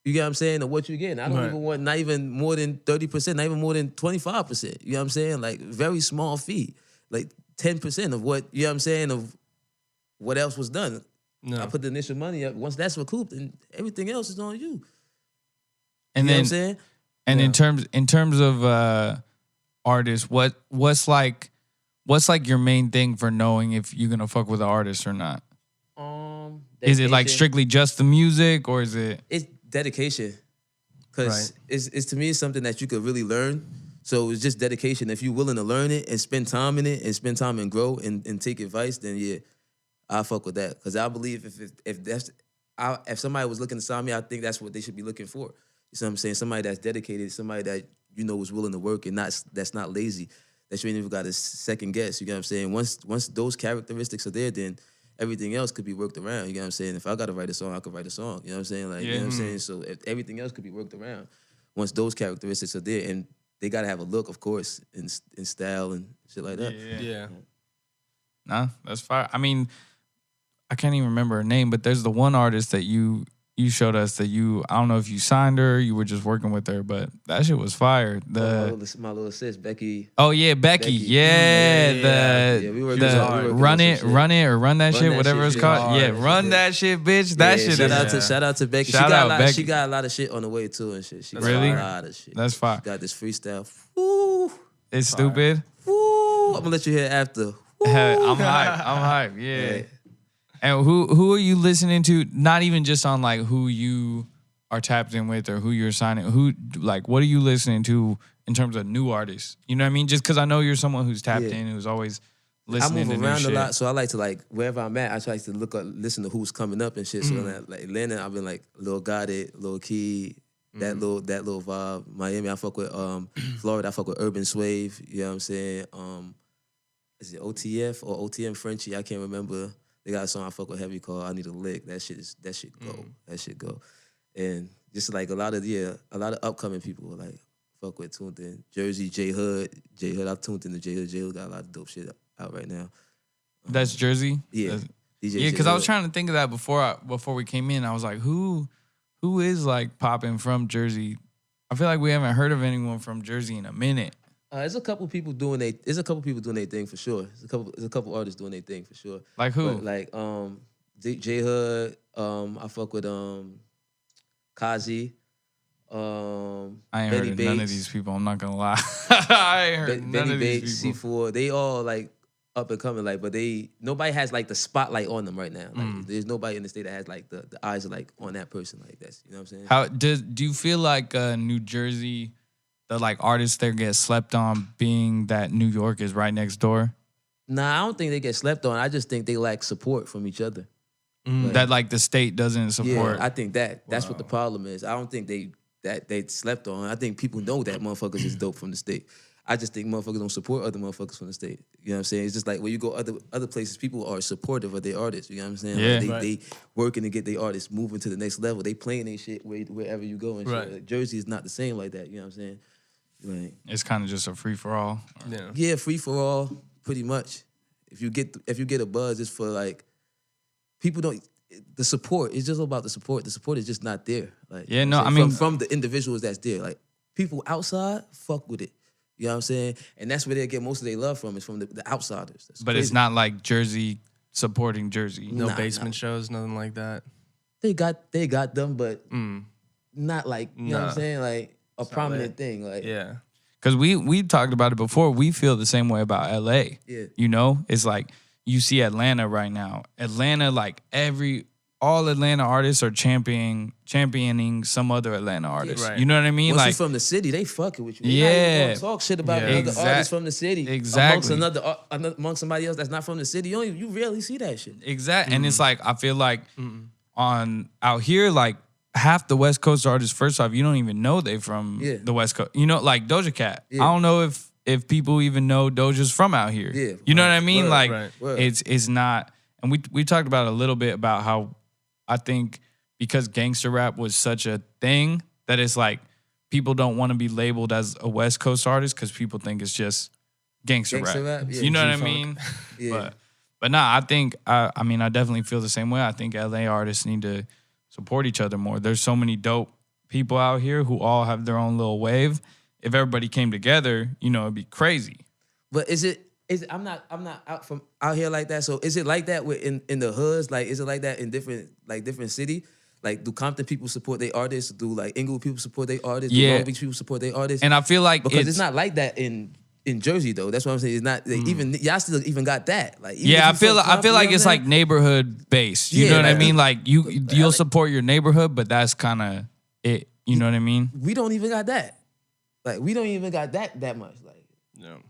you get what I'm saying, of what you get. I don't even want not even more than 30%, not even more than 25%. You know what I'm saying? Like, very small fee. Like 10% of what, you know what I'm saying, of what else was done. No. I put the initial money up. Once that's recouped, then everything else is on you. And you know what I'm saying? And in terms of artist, what's like your main thing for knowing if you're gonna fuck with an artist or not? Is it like strictly just the music, or is it? It's dedication, because it's to me it's something that you could really learn. So it's just dedication. If you're willing to learn it and spend time in it and spend time and grow and take advice, then yeah, I fuck with that. Because I believe if somebody was looking to sign me, I think that's what they should be looking for. You know what I'm saying? Somebody that's dedicated, somebody that is willing to work and that's not lazy. That you ain't even got to second guess. You get what I'm saying? Once those characteristics are there, then everything else could be worked around. You get what I'm saying? If I got to write a song, I could write a song. You know what I'm saying? Like, you know what I'm saying? So if everything else could be worked around once those characteristics are there, and they gotta have a look, of course, in style and shit like that. Yeah. Nah, that's fire. I mean, I can't even remember her name, but there's the one artist that you showed us that I don't know if you signed her, you were just working with her, but that shit was fire. My little sis, Becky. Oh yeah, Becky. Yeah, we were run that shit, whatever it's called. Yeah, run that shit, bitch. That shit. Shout out to Becky. Becky. She got a lot of shit on the way too and shit. She got really? a lot of shit. That's fire. She got this freestyle. Woo. It's stupid. Woo. I'm gonna let you hear after. I'm hype. Yeah. And who are you listening to? Not even just on like who you are tapped in with or who you're signing. What are you listening to in terms of new artists? You know what I mean? Just because I know you're someone who's tapped in, who's always listening to new shit. I move around a lot, so I like to wherever I'm at, I try to listen to who's coming up and shit. So like Atlanta, I've been like Lil Gotti, Lil Key, that little vibe. Miami, I fuck with Florida, I fuck with Urban Swave. You know what I'm saying? Is it OTF or OTM Frenchie? I can't remember. They got a song I fuck with heavy called I Need a Lick. That shit go. That shit go. And just like a lot of upcoming people like fuck with tuned in. Jersey, J Hood, I've tuned into J Hood. J Hood got a lot of dope shit out right now. That's Jersey? Yeah. DJ yeah, because I was trying to think of that before we came in. I was like, who is like popping from Jersey? I feel like we haven't heard of anyone from Jersey in a minute. There's a couple people doing their thing for sure. There's a couple artists doing their thing for sure. Like who? But like J Hood. I fuck with Kazi. I ain't heard of none of these people. I'm not gonna lie. I ain't heard none of these people. C4. They all like up and coming. Like, but nobody has like the spotlight on them right now. Like, there's nobody in the state that has like the eyes are like on that person. Like that's, you know what I'm saying? Do you feel like New Jersey, the like artists there get slept on, being that New York is right next door? Nah, I don't think they get slept on. I just think they lack support from each other. That like the state doesn't support. Yeah, I think that's what the problem is. I don't think they slept on. I think people know that motherfuckers is dope from the state. I just think motherfuckers don't support other motherfuckers from the state. You know what I'm saying? It's just like when you go other places, people are supportive of their artists. You know what I'm saying? Yeah. Like they working to get their artists moving to the next level. They playing their shit wherever you go and shit. Like, Jersey is not the same like that. You know what I'm saying? Like, it's kind of just a free for all. Yeah, free for all, pretty much. If you get a buzz, it's for like people don't. The support, it's just about the support. The support is just not there. Like, yeah, no, I mean from the individuals that's there. Like people outside, fuck with it. You know what I'm saying? And that's where they get most of their love from, is from the outsiders. That's but crazy. It's not like Jersey supporting Jersey. No basement shows, nothing like that. They got them, but not like, you know what I'm saying? Like a prominent thing. Like, yeah. Because we talked about it before. We feel the same way about LA. Yeah. You know? It's like you see Atlanta right now. Atlanta, like all Atlanta artists are championing some other Atlanta artist. Yeah, right. You know what I mean? Once like you from the city, they fucking with you. They not even talk shit about another artist from the city. Exactly. Amongst somebody else that's not from the city. You rarely see that shit. Exactly. And it's like, I feel like out here, like half the West Coast artists, first off, you don't even know they from the West Coast. You know, like Doja Cat. Yeah. I don't know if people even know Doja's from out here. Yeah. You know what I mean? Word. It's not. And we talked about a little bit about how I think because gangster rap was such a thing that it's like people don't want to be labeled as a West Coast artist because people think it's just gangster rap. Yeah, you know what I mean? Yeah. But nah, I think I definitely feel the same way. I think LA artists need to support each other more. There's so many dope people out here who all have their own little wave. If everybody came together, you know, it'd be crazy. But is it I'm not out here like that. So is it like that in the hoods? Like, is it like that in different city? Like, do Compton people support their artists? Do like Inglewood people support their artists? Yeah. Do Long Beach people support their artists? And I feel like because it's not like that in in Jersey though. That's what I'm saying. It's not even y'all still even got that. Like even Yeah, if you I feel like it's like neighborhood based. You know what I mean? Like you'll support your neighborhood, but that's kind of it. You know what I mean? We don't even got that. Like we don't even got that much. Like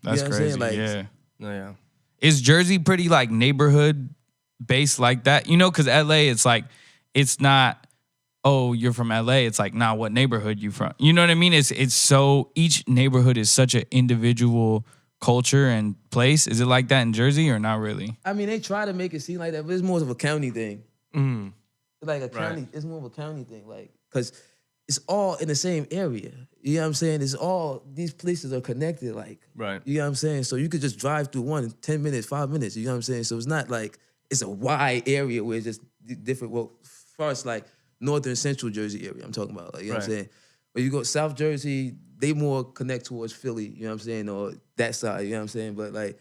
that's you know crazy. Like, Yeah. Is Jersey pretty like neighborhood based like that? You know, because LA, it's like it's not. Oh, you're from LA. It's like, nah, what neighborhood you from? You know what I mean? It's so each neighborhood is such an individual culture and place. Is it like that in Jersey or not really? I mean, they try to make it seem like that, but it's more of a county thing. Mm. Like a county, it's more of a county thing. Like, because it's all in the same area. You know what I'm saying? It's all, these places are connected. Like, Right. You know what I'm saying? So you could just drive through one in 10 minutes, 5 minutes. You know what I'm saying? So it's not like it's a wide area where it's just different. Well, as far as like, northern central Jersey area I'm talking about. Like, you know what I'm saying? But you go South Jersey, they more connect towards Philly, you know what I'm saying, or that side, you know what I'm saying? But like,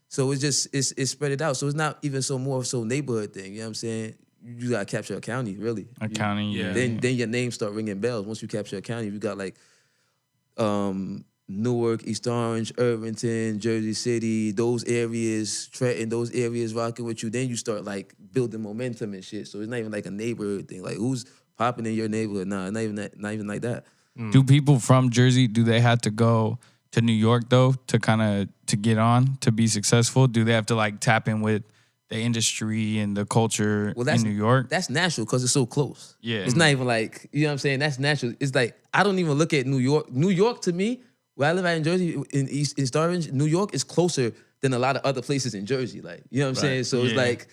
so it's just, it's spread it out. So it's not even so more so neighborhood thing, you know what I'm saying? You gotta capture a county, really. County, yeah. Then your name start ringing bells. Once you capture a county, you got like Newark, East Orange, Irvington, Jersey City, those areas, Trenton, those areas rocking with you. Then you start like building momentum and shit. So it's not even like a neighborhood thing. Like who's popping in your neighborhood? Nah, not even like that. Do people from Jersey, do they have to go to New York though to get on, to be successful? Do they have to like tap in with the industry and the culture in New York? That's natural because it's so close. Yeah. It's not even like, you know what I'm saying? That's natural. It's like, I don't even look at New York. New York to me, where I live at in Jersey, in East Orange, New York is closer than a lot of other places in Jersey. Like, you know what I'm saying? So it's like,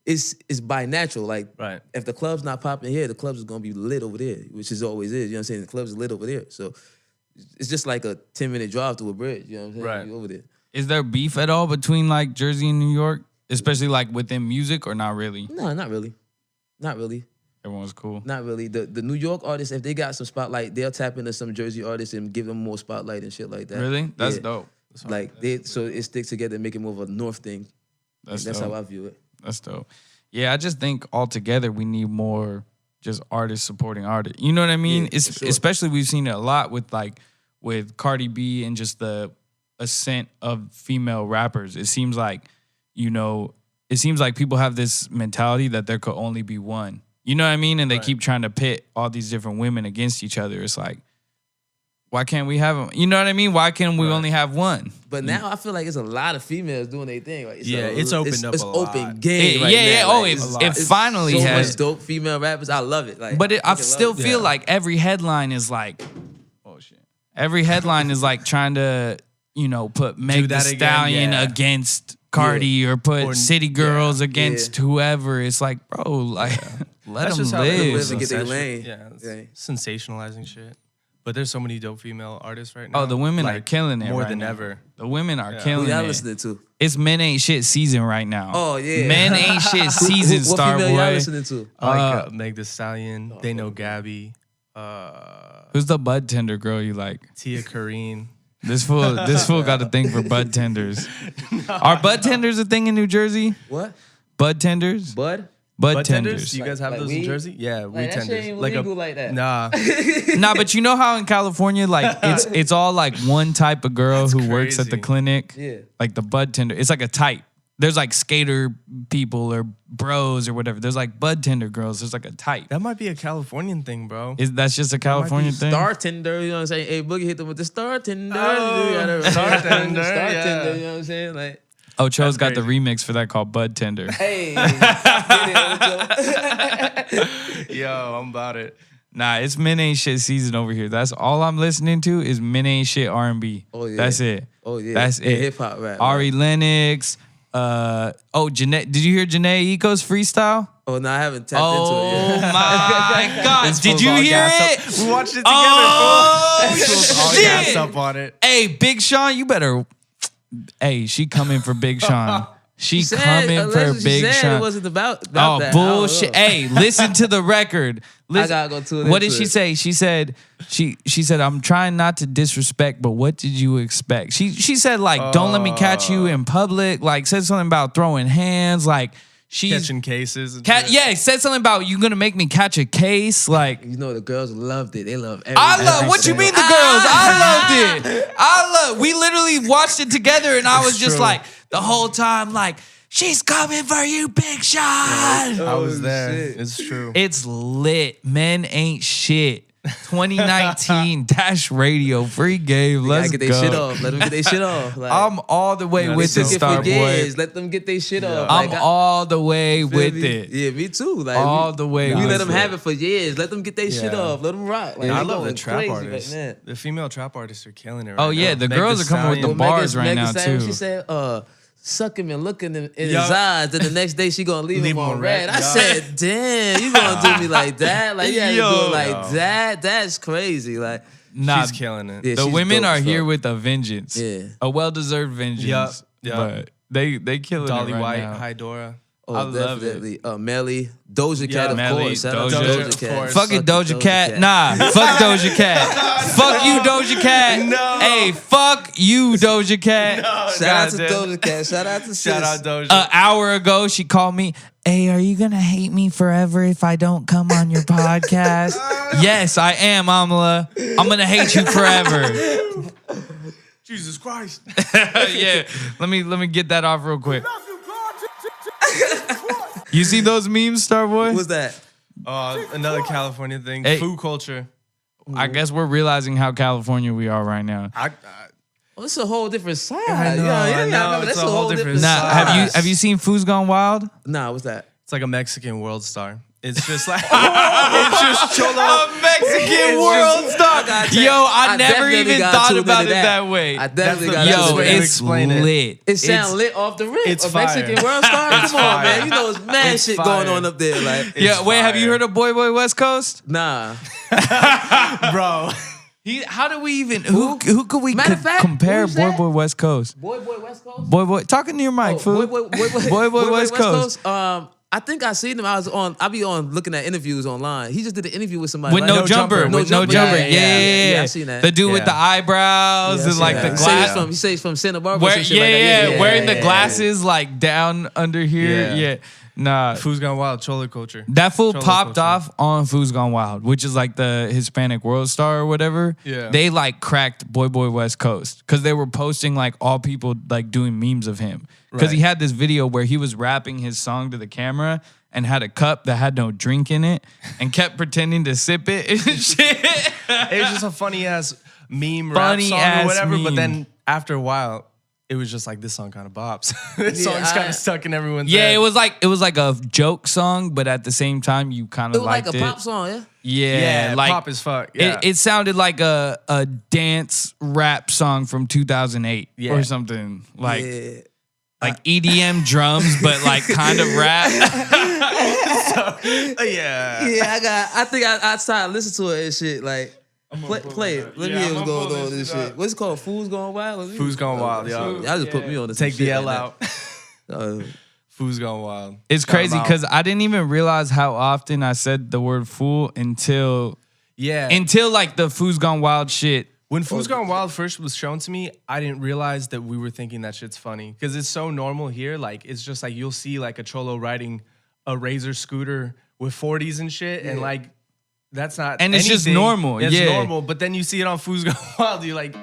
it's by natural. Like, if the club's not popping here, the clubs is gonna be lit over there, which is always is. You know what I'm saying? The clubs is lit over there. So it's just like a 10-minute drive through a bridge. You know what I'm saying? Right. You're over there. Is there beef at all between like Jersey and New York, especially like within music, or not really? No, not really. Not really. Everyone's cool. Not really. The New York artists, if they got some spotlight, they'll tap into some Jersey artists and give them more spotlight and shit like that. Really? That's dope. Like so it sticks together and make it more of a North thing. That's how I view it. That's dope. Yeah, I just think altogether we need more just artists supporting artists. You know what I mean? Yeah, it's sure. especially we've seen it a lot with Cardi B and just the ascent of female rappers. It seems like, people have this mentality that there could only be one. You know what I mean? And they keep trying to pit all these different women against each other. It's like, why can't we have them? You know what I mean? Why can't we only have one? But now I feel like it's a lot of females doing their thing. Right? It's opened up it's a open lot. game right now. Oh, like, it finally so has. much dope female rappers. I love it. Like, But I still love it. feel like every headline is like, oh shit. Every headline is like trying to, put Meg Thee Stallion against Cardi or put City Girls against whoever. It's like, bro, like, let them live. And get their lane. Yeah, sensationalizing shit. But there's so many dope female artists right now. Oh, the women are killing it more right than now. ever. The women are Who killing y'all it. listening to? It's Men Ain't Shit season right now. Oh, yeah. Men Ain't Shit season, What female y'all Starboy. listening to? I like Meg Thee Stallion. They Know Gabby. Who's the bud tender girl you like? Tia Kareen. This fool got a thing for bud tenders. Are bud tenders a thing in New Jersey? What? Bud tenders? Bud? Bud tenders. You guys have Like those in weed? Jersey? Yeah, Like, weed that shit tenders. ain't legal like that. Nah. Nah, but you know how in California, like it's all like one type of girl who works at the crazy. clinic. Yeah. Like the bud tender. It's like a type. There's like skater people or bros or whatever. There's like bud tender girls. There's like a type. That might be a Californian thing, bro. That's just a California thing? Star tender, you know what I'm saying? Hey, Boogie hit them with the star tender. Oh, star tender, Star yeah. tender, you know what I'm saying? Like, Ocho's got the crazy. remix for that called Bud Tender. hey. Get it, Yo, I'm about it. Nah, it's Men Ain't Shit season over here. That's all I'm listening to is Men Ain't Shit R&B. Oh, yeah. That's it. Oh, yeah. That's Yeah, it. hip-hop rap, Ari Lennox. Janae. Did you hear Janae Eco's freestyle? Oh, no, I haven't tapped Oh into it yet. my God. This Did fool's you all hear gassed it? up. We watched it together. Oh, This fool's all shit. gassed up on it. Hey, Big Sean, you better. Hey, she coming for Big Sean. She coming for Big It Sean. wasn't about Oh, that. bullshit. Hey, listen to the record. Listen. gotta go tune What did into she it. say? She said, I'm trying not to disrespect, but what did you expect? She said, like, don't let me catch you in public. Like, said something about throwing hands. Like, she's catching cases. And yeah, he said something about you gonna make me catch a case. Like, You know, the girls loved it. They love everything. I love. What you mean the girls? I loved it. We literally watched it together, and I was just true. like the whole time, like, she's coming for you, Big Sean. I was there. shit. It's true. It's lit. Men ain't shit. 2019 Dash Radio free game. Let's Gotta get go. their shit off. Let them get their shit off. Like, I'm all the way Yeah, with they it, took it for Starboy. years. Let them get their shit off. I'm Like, all the way feel with me? it. Yeah, me too. Like All the way We with let them it. have it for years. Let them get their shit Yeah. off. Let them rock. Like, I they love the going trap crazy artists. right now. The female trap artists are killing it. Oh, right yeah, now. the Meg girls Thee are coming with the Stallion. bars right now, Stallion, too. She said, suck him and look in his Yup. eyes. Then the next day she gonna leave him on red. I yup. said, damn, you gonna do me like that? Like, you had to do Yo. it like that? That's crazy. Like, Nah, She's killing it. yeah, the she's women dope are as here fuck. with a vengeance. Yeah. A well-deserved vengeance. Yup. But they killing Dolly it right White, now. High Dora. Oh, I love it. definitely. Melly, Doja Yeah, Cat, of Melly, course. Shout out to Doja, Doja of Cat. course. Fuck it, Doja Cat. Nah, fuck Doja Cat. Fuck you, Doja Cat. No. Hey, fuck you, Doja Cat. Shout out to Goddamn. Doja Cat. Shout out to Sis. Shout out Doja. An hour ago, she called me. Hey, are you gonna hate me forever if I don't come on your podcast? Yes, I am, Amala. I'm gonna hate you forever. Jesus Christ. Yeah, let me get that off real quick. You see those memes, Starboy? What's that? Another California thing. Hey. Food culture. I guess we're realizing how California we are right now. Well, it's a whole different side. I know, I know. remember, It's that's a whole different Nah, side. have you seen Food's Gone Wild? Nah, what's that? It's like a Mexican world star. It's just like it's just cholo. A Mexican It's world just- star. gotta Yo, I I never definitely even gotta thought tune about into it that way. I definitely That's got the Yo, best way to it's explain it. lit. It sound It's- lit off the rip. it's A Mexican fire. world star? Come It's on, fire. man. You know it's mad It's shit fire. going on up there. Like, Yeah, wait, have you fire. heard of Boy Boy West Coast? nah. Bro. How do we even who could we Matter of fact, compare who's Boy that? Boy West Coast? Boy West Coast? Boy talking to your mic, Oh, fool. Boy West Coast. I think I seen him. I be on looking at interviews online. He just did an interview with somebody. With right? no jumper. With no jumper. Yeah. I seen that. The dude with Yeah. the eyebrows Yeah, I and seen like that. the He say he's glass. from. He says from Santa Barbara. Where, some shit like that. yeah, wearing the yeah, glasses like down under here. Yeah. Yeah. Nah. Food's Gone Wild, cholo culture. That fool Cholo popped culture. off on Food's Gone Wild, which is like the Hispanic World Star or whatever. Yeah. They like cracked Boy Boy West Coast because they were posting like all people like doing memes of him. Because he Right. had this video where he was rapping his song to the camera and had a cup that had no drink in it and kept pretending to sip it and shit. It was just a funny ass meme Funny rap song ass or whatever. meme. But then after a while, it was just like this song kind of bops. This Yeah, song's kind of stuck in everyone's Yeah, head. it was like a joke song, but at the same time you kind It of was like liked a it. pop song, yeah. Yeah, Yeah, like pop as fuck. Yeah. it sounded like a dance rap song from 2008 Yeah. or something. Like Yeah. like EDM drums, but like kind of rap. yeah. Yeah, I think I started listening to it and shit. Like, play it. Let me hear what's going on with this shit. What's it called? Food's Gone Wild? Food's Gone Wild, yo. Y'all just put me on the Take the L out. Uh, Food's Gone Wild. It's Shout 'em crazy out. because I didn't even realize how often I said the word fool until Yeah. like the Food's Gone Wild shit. When Food's Gone Wild first was shown to me, I didn't realize that we were thinking that shit's funny because it's so normal here. Like, it's just like you'll see like a cholo riding a Razor scooter with 40s and shit, and like that's not And it's just anything. normal, It's yeah. normal. But then you see it on Food's Gone Wild, you're like,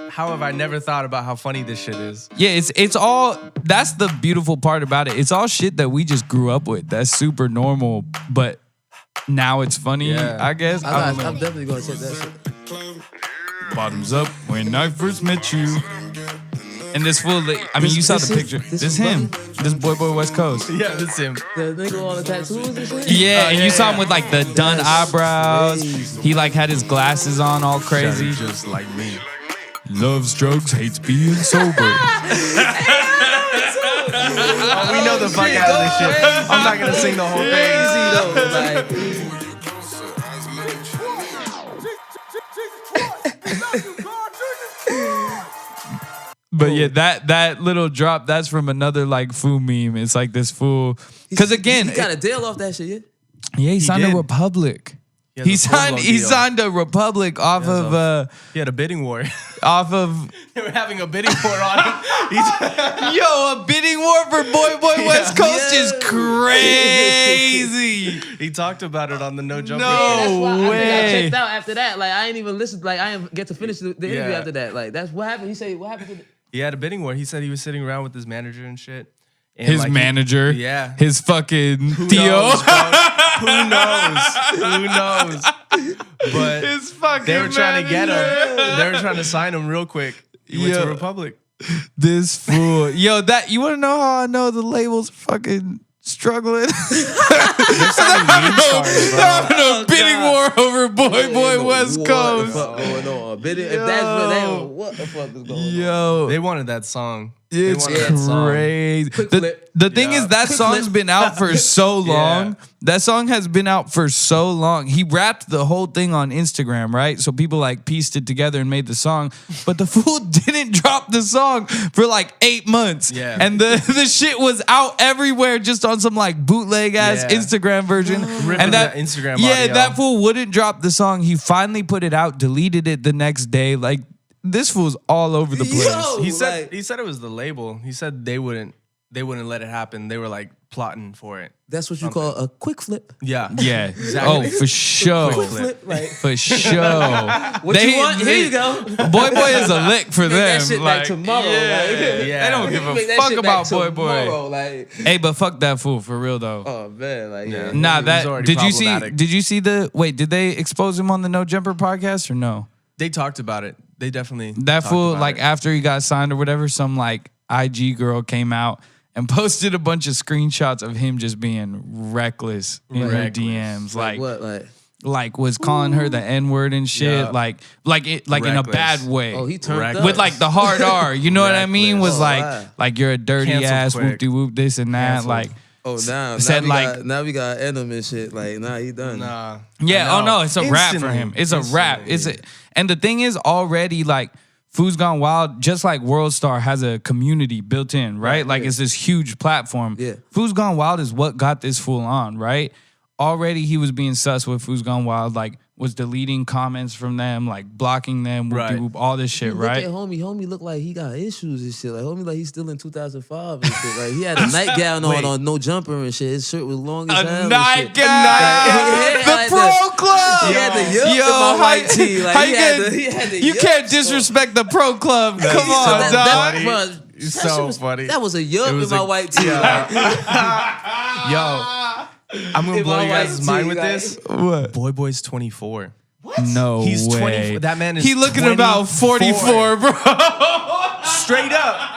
how have I never thought about how funny this shit is? Yeah, it's all that's the beautiful part about it. It's all shit that we just grew up with. That's super normal, but now it's funny, Yeah. I guess. I don't know. I'm definitely gonna check that shit. Bottoms up when I first met you. And this fool, I mean, you saw the picture. This him. This Boy West Coast. Yeah, that's him. The nigga with all the tattoos and shit. Yeah, and yeah, you saw him yeah. with like the done eyebrows. He like had his glasses on all crazy. Just like me. Loves drugs, hates being sober. We know the fuck out of this shit. I'm not gonna sing the whole thing. Crazy though, like. But yeah, that little drop, that's from another like fool meme. It's like this fool. Because again, he got a deal off that shit, yeah. yeah, he signed a did. Republic. has He a signed. full-blown He deal. signed a Republic off of. He had a bidding war. Off of. They were having a bidding war on him. Yo, a bidding war for Boy West Coast is crazy. He talked about it on the No Jumper. No. That's why I think I way. checked out after that. Like I ain't even listened. Like I didn't get to finish the interview Yeah. after that. Like that's what happened. He said what happened to the He had a bidding war. He said he was sitting around with his manager and shit. And His like, manager. Yeah. His fucking Who Theo. knows, bro? Who knows? Who knows? But His fucking they were trying to get him. manager. They were trying to sign him real quick. He went Yo. to Republic. This fool. Yo, that you want to know how I know the labels fucking struggling? Signing meme stars, bro. Having a bidding war over Boy West What Coast. the fuck going on? Bidding, if that's what they what the fuck is going on? Yo, They wanted that song. it's they wanted that song. crazy. Quick The, flip. the thing Yeah. is that Quick song's flip. been out for so long. Yeah. That song has been out for so long. He rapped the whole thing on Instagram, right? So people like pieced it together and made the song. But the fool didn't drop the song for like 8 months. Yeah. And the shit was out everywhere just on some like bootleg ass Yeah. Instagram version. Ripping And that Instagram Yeah, audio. that fool wouldn't drop the song. He finally put it out, deleted it the next day. Like this fool's all over the place. Yo. He said Like- he said it was the label. He said they wouldn't let it happen. They were like plotting for it. That's what you call a quick flip. Yeah. Yeah. Exactly. Oh, for sure. Quick Flip, like For sure. what you want? Here you go. Boy is a lick for Make them. that shit like, back tomorrow. Yeah, like, Yeah. They don't give Make a that fuck shit about back Boy. tomorrow, Like, Hey, but fuck that fool for real though. oh man, like Yeah. Nah, He was that already did you see? problematic. Did you see the? Wait, did they expose him on the No Jumper podcast or no? They talked about it. They definitely That talked fool, about like it. after he got signed or whatever, some like IG girl came out and posted a bunch of screenshots of him just being reckless in her Reckless. DMs, like what? Like was calling her the N word and shit, Yeah. like in a Reckless. bad way. oh, he turned Reckless. up With like the hard R, you know what I mean? Was Reckless. Oh, like wow. like you're a dirty Cancelled ass quick. whoop de whoop this and that. Cancelled. Like now said we like- got, now we got end him and shit. Like he done. Nah. yeah, I oh know. no, it's a rap for Instantly. him. It's a rap. It's Instantly. and the thing is already like Food's Gone Wild, just like World Star has a community built in, right? Like it's this huge platform. Yeah. Food's Gone Wild is what got this fool on, right? Already he was being sus with Food's Gone Wild, like was deleting comments from them, like blocking them, whoop de Right. whoop, all this shit, Look right? at homie look like he got issues and shit. Like homie like he's still in 2005 and shit. Like he had a nightgown on No Jumper and shit. His shirt was long as hell. A and nightgown, shit. Yeah, the like Pro Club. He had the yup Yo, in my white how- tee. Like how he you had get- the, he had the You yup can't store. disrespect the Pro Club. Come So on, that- dog. funny. Bruh, It's that so shit was- funny. That was a yup It in was my a- white tee. Yeah. Like, Yo, I'm gonna In blow my you guys' white mind tee, with like- this. What? Boy's 24. No He's way. 24. That man is He looking about 24. 44, bro. Straight up.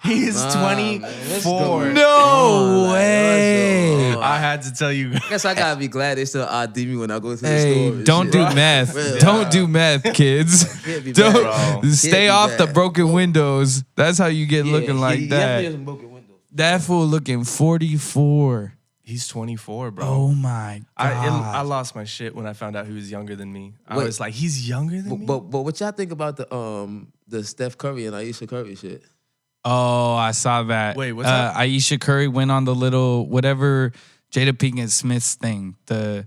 He's man, let's 24. go. No Like, way. let's go. I had to tell you. I guess I gotta be glad they still ID me when I go to the store. Hey, and don't shit. do meth. Real. Don't do meth, kids. Can't be Don't bad, bro. stay Can't be off the bad. broken windows. That's how you get Yeah, looking like he definitely has that. some broken windows. That fool looking 44. He's 24, bro. Oh my I god. lost my shit when I found out he was younger than me. I Wait. was like, he's younger than me? But what y'all think about the Steph Curry and Aisha Curry shit? Oh, I saw that. Wait, what's that? Aisha Curry went on the little whatever Jada Pinkett Smith's thing. The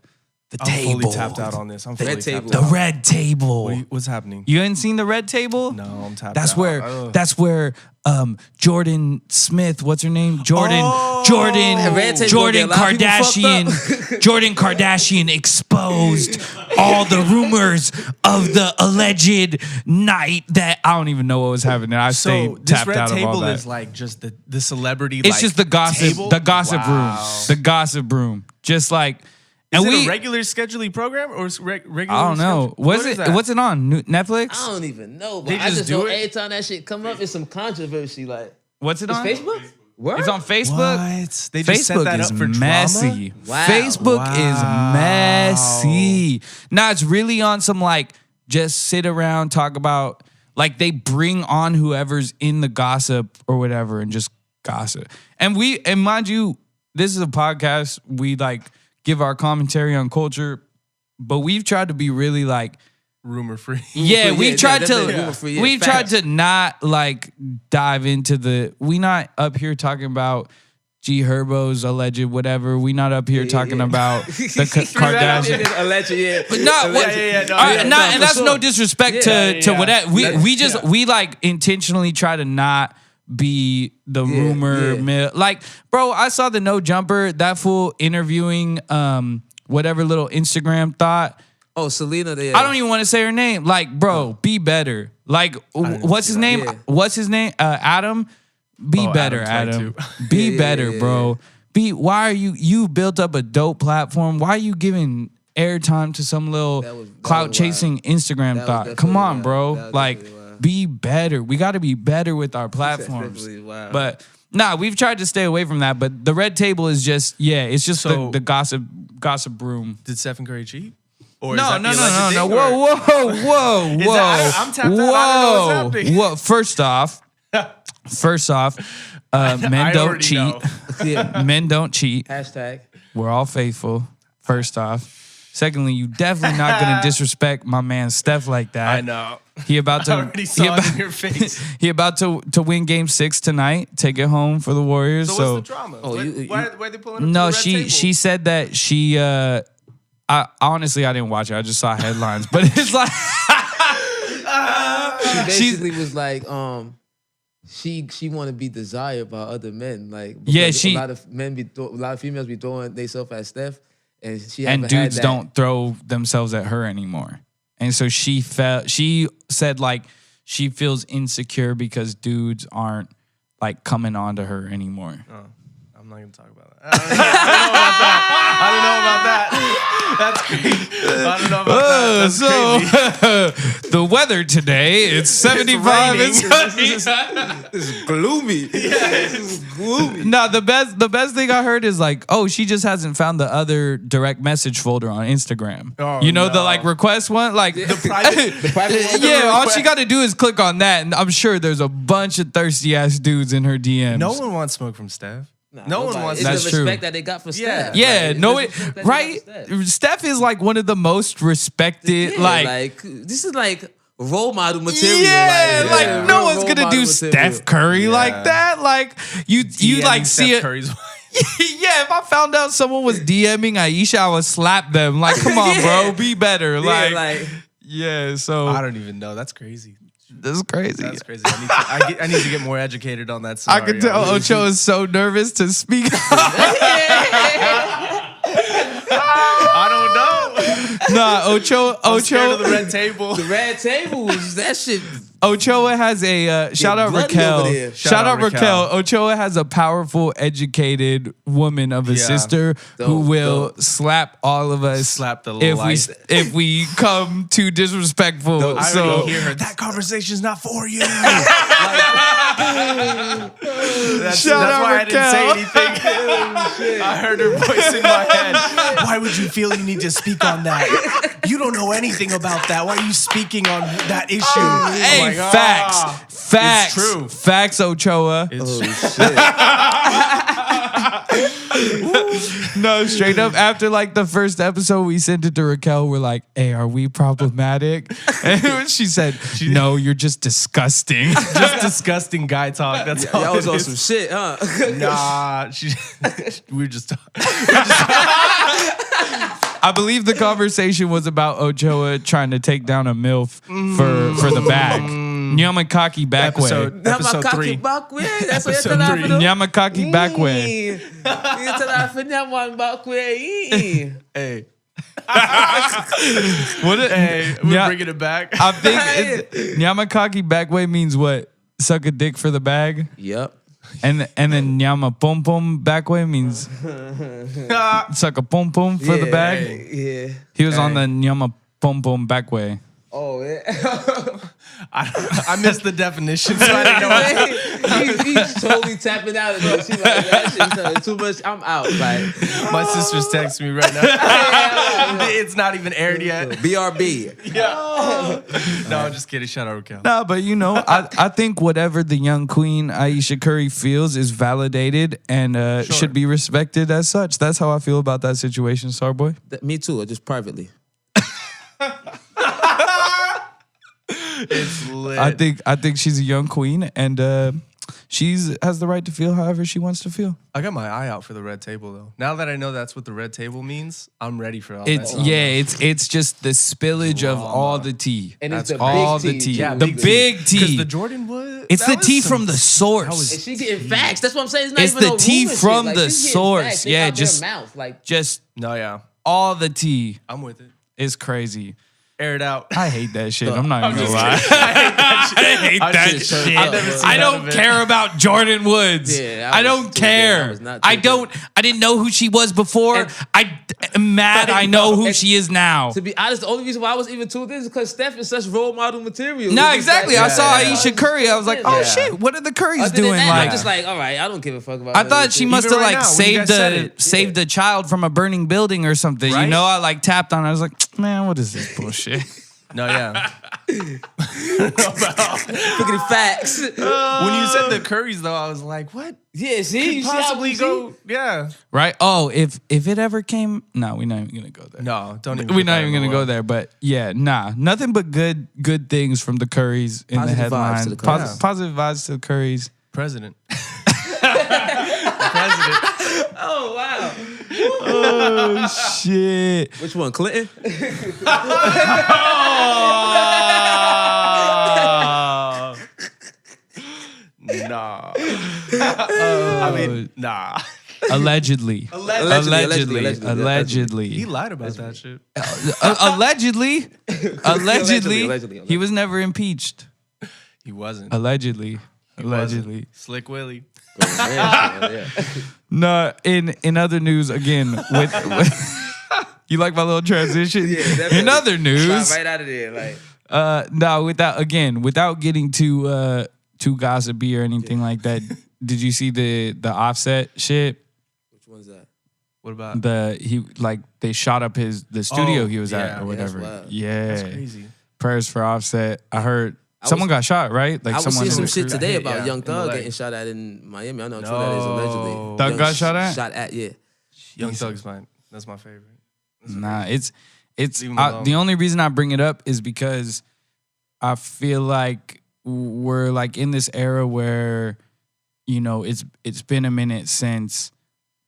I'm table. fully tapped out on this. I'm fully red tapped table. The out. red table. What's happening? You ain't seen the red table? No, I'm tapped That's out. where Ugh. that's where Jordan Smith, what's her name? Jordan Oh. Jordan Red table Jordan get a lot of people fucked Kardashian Jordan Kardashian exposed all the rumors of the alleged night that I don't even know what was happening. I So stayed this tapped red out of all table that. is like just the celebrity. It's like, just the gossip table? the gossip room. Wow. The gossip room. Just like Is and it we a regular scheduling program or is regular? I don't know. What is that? What's it on? Netflix? I don't even know, but They I just just do know it? every time that shit come up, it's some controversy. Like, What's it it's on? Facebook? Word? It's on Facebook. What? They just set Facebook that is up for messy. drama? Wow. Facebook is Wow. messy. Nah, it's really on some like just sit around, talk about like they bring on whoever's in the gossip or whatever and just gossip. And mind you, this is a podcast. We like give our commentary on culture, but we've tried to be really like Rumor free. yeah, we Yeah, tried definitely to rumor-free, yeah, we tried facts. to not like dive into we not up here talking about G Herbo's alleged whatever. We not up here talking about the Kardashian. Alleged, yeah. But no, and that's no disrespect to whatever. We like intentionally try to not be the rumor mill. Like, bro, I saw the No Jumper, that fool interviewing whatever little Instagram thought. Oh, Selena. I don't even want to say her name. Like, bro, be better. Like, what's his name? Yeah. What's his name? Adam. Be better, Adam. Be better, bro. Why are you built up a dope platform? Why are you giving airtime to some little clout chasing Instagram thought? Come on, bro. Like, be better. We got to be better with our platforms. But nah, we've tried to stay away from that. But the red table is just it's just the gossip broom. Did Stephen Curry cheat? Or No. Whoa. I'm tapped out. I don't know what's happening. Whoa. First off, men don't cheat. Men don't cheat. Hashtag. We're all faithful. First off. Secondly, you definitely not gonna disrespect my man Steph like that. I know. He about to. I already saw it in your face. He about to win Game 6 tonight. Take it home for the Warriors. So what's the drama? Why are they pulling up No, to the red table? she said that she. I honestly I didn't watch it. I just saw headlines, but it's like she basically was like, she want to be desired by other men, like a lot of females be throwing themselves at Steph, and dudes don't throw themselves at her anymore, and so she said like she feels insecure because dudes aren't like coming on to her anymore. Oh, I'm not gonna talk about that. I don't know about that. That's crazy. I don't know about that. That's crazy. The weather today, it's 75 and sunny. This is gloomy. This is gloomy. No, the best thing I heard is like, oh, she just hasn't found the other direct message folder on Instagram. Oh, the like request one, like the private one? Yeah, all she got to do is click on that, and I'm sure there's a bunch of thirsty ass dudes in her DMs. No one wants smoke from Steph. No one wants. It's That's the respect that they got for Steph. Yeah, right? Steph is like one of the most respected. This is like role model material. Yeah, no one's gonna do Steph Curry like that. Like you like see it. Yeah, if I found out someone was DMing Aisha, I would slap them. Like, come on, bro, be better. So I don't even know. That's crazy. That's crazy. That's crazy. I need to get more educated on that scenario. I can tell Ocho is so nervous to speak. I don't know. Nah, Ocho. Scared of the red table. The red table is that shit. Ochoa has a shout out Raquel. Shout out Raquel. Ochoa has a powerful, educated woman of a sister who will slap all of us. Slap the little if we come too disrespectful. I so hear her. That conversation's not for you. That's why I didn't say anything. I heard her voice in my head. Why would you feel you need to speak on that? You don't know anything about that. Why are you speaking on that issue? Hey, facts. Facts. It's true. Facts, Ochoa. No, straight up. After like the first episode, we sent it to Raquel. We're like, hey, are we problematic? And she said, no, you're just disgusting. Just disgusting guy talk. That's all. That was on some shit, huh? Nah, we're just talking. I believe the conversation was about Ochoa trying to take down a MILF for the bag. Nyamakaki backway. Episode 3. That's what Episode 3. Nyamakaki backway. Hey. We're bringing it back. I think Nyamakaki backway means what? Suck a dick for the bag? Yep. And then Nyama Pum Pum backway means suck a pum pum for the bag? Yeah. He was on the Nyama Pum Pum backway. Oh, yeah. I missed the definition, so I didn't know. He's totally tapping out of this. He's like, that shit's too much. I'm out. Like, my sister's texting me right now. It's not even aired yet. BRB. Yeah. No, I'm just kidding. Shout out Raquel. No, but I think whatever the young queen Aisha Curry feels is validated and should be respected as such. That's how I feel about that situation, Starboy. Me too, just privately. It's lit. I think she's a young queen and she's has the right to feel however she wants to feel. I got my eye out for the red table though. Now that I know that's what the red table means, I'm ready for all It's that. it's just the spillage of all the tea. And it's the all big the tea. tea. Yeah, the big big Because tea. the Jordan Wood. It's the tea from the That source. was- And she getting facts. That's what I'm saying. It's not It's even the no tea rumor shit. from Like, the she's getting source. facts. They Yeah, out their just- mouth. Like, Just No, yeah, all the tea. I'm with it. It's crazy. Air it out. I hate that shit. I'm not even gonna just lie. I hate that shit. I've never seen I none don't of it. care about Jordan Woods. Yeah, I I don't was too good. I care. was not I too don't. I didn't know who she was before. And- I am mad. I know who she is now. to be honest, the only reason why I was even tuned in is because Steph is such role model material. No, It's just exactly. like- I saw yeah. Aisha Curry. I was like, oh Yeah. shit, what are the Currys Other than doing? that, Like, I'm just like, all right, I don't give a fuck about. I none of thought this she shit. must Even have right like now, when you saved guys said a it. saved a child from a burning building or something. You Right? know, I like tapped on. It. I was like, man, what is this bullshit? No, yeah. Look at facts. When you said the Currys, though, I was like, what? Yeah, see, you see how Possibly we go? Yeah. Right? Oh, if it ever came, no, we're not even gonna go there. No, don't even. We're put not that even in gonna the go world. there, but yeah, nah, nothing but good things from the Currys in Positive the vibes to headline. the Currys. Positive vibes to the Currys. President. President. Oh wow. Oh shit! Which one, Clinton? Nah. I mean, nah. Allegedly. Allegedly. He lied about that shit. Allegedly. Allegedly. Allegedly. He was never impeached. He wasn't. Allegedly. He wasn't. Allegedly. Slick Willie. Yeah. No, in other news, again, with you like my little transition? Yeah, definitely. In other news, Right out of there, like. no, without getting too gossipy or anything like that. Did you see the Offset shit? Which one's that? What about? They shot up the studio he was yeah. at or Yeah, that's whatever. wild. Yeah, That's crazy. prayers for Offset. I heard someone got shot, right? Like I was someone seeing in some the shit crew. today Yeah, about yeah, Young in Thug LA. getting shot at in Miami. I know how true that is allegedly. Thug Young got shot at? Shot at, yeah. Young Thug's mine. That's my favorite. Nah, it's Leave him alone. the only reason I bring it up is because I feel like we're like in this era where, you know, it's been a minute since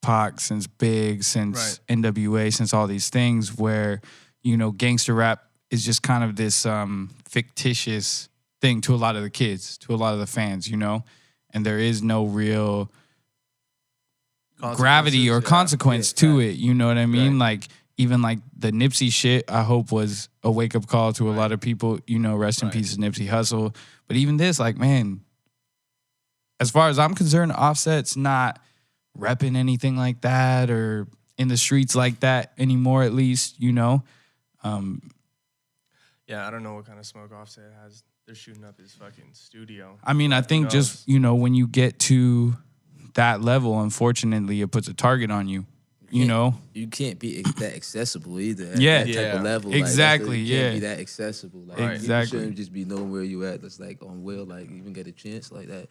Pac, since Big, since NWA, since all these things where, you know, gangster rap is just kind of this fictitious thing to a lot of the kids, to a lot of the fans, you know, and there is no real gravity or consequence to it. You know what I mean? Like even like the Nipsey shit, I hope was a wake up call to a lot of people. You know, rest in peace, Nipsey Hussle. But even this, like, man, as far as I'm concerned, Offset's not repping anything like that or in the streets like that anymore. At least, you know. Yeah, I don't know what kind of smoke Offset has. They're shooting up his fucking studio. I mean, I think just, you know, when you get to that level, unfortunately, it puts a target on you. You know, You can't be that accessible either. At Yeah. that type Yeah. of level. Exactly, You can't yeah. be that accessible. Like, Exactly. You shouldn't just be knowing where you at. That's like on will, like even get a chance like that.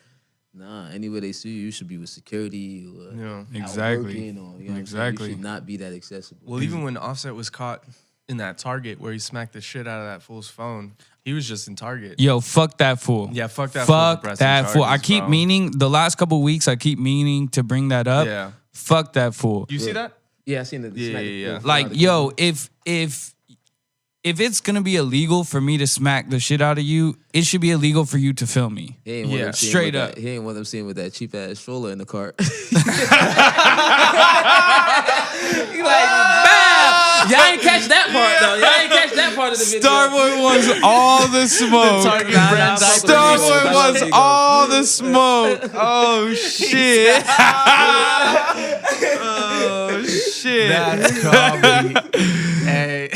Nah, anywhere they see you, you should be with security or Yeah. Exactly. outworking or, you know Exactly. You should not be that accessible. Well, even when Offset was caught in that Target where he smacked the shit out of that fool's phone, he was just in Target. yo, fuck that fool. Yeah, fuck that fool for Fuck pressing that fool. I charges, keep bro. meaning the last couple weeks. I keep meaning to bring that up. Yeah. Fuck that fool. You see that? Yeah, I seen the Yeah, smack yeah, yeah. Like, yo, if it's gonna be illegal for me to smack the shit out of you, it should be illegal for you to film me. He ain't want Yeah. them seeing Straight with up. That, he ain't want them seeing with that cheap ass stroller in the cart. He like, bam! Y'all ain't catch that part though. Y'all ain't catch that part of the video. Starboy wants all the smoke. Target Nah, brand nah, diaper. Starboy Nah, wants nah, nah. all the smoke. Oh shit. Oh shit. That's comedy. Hey.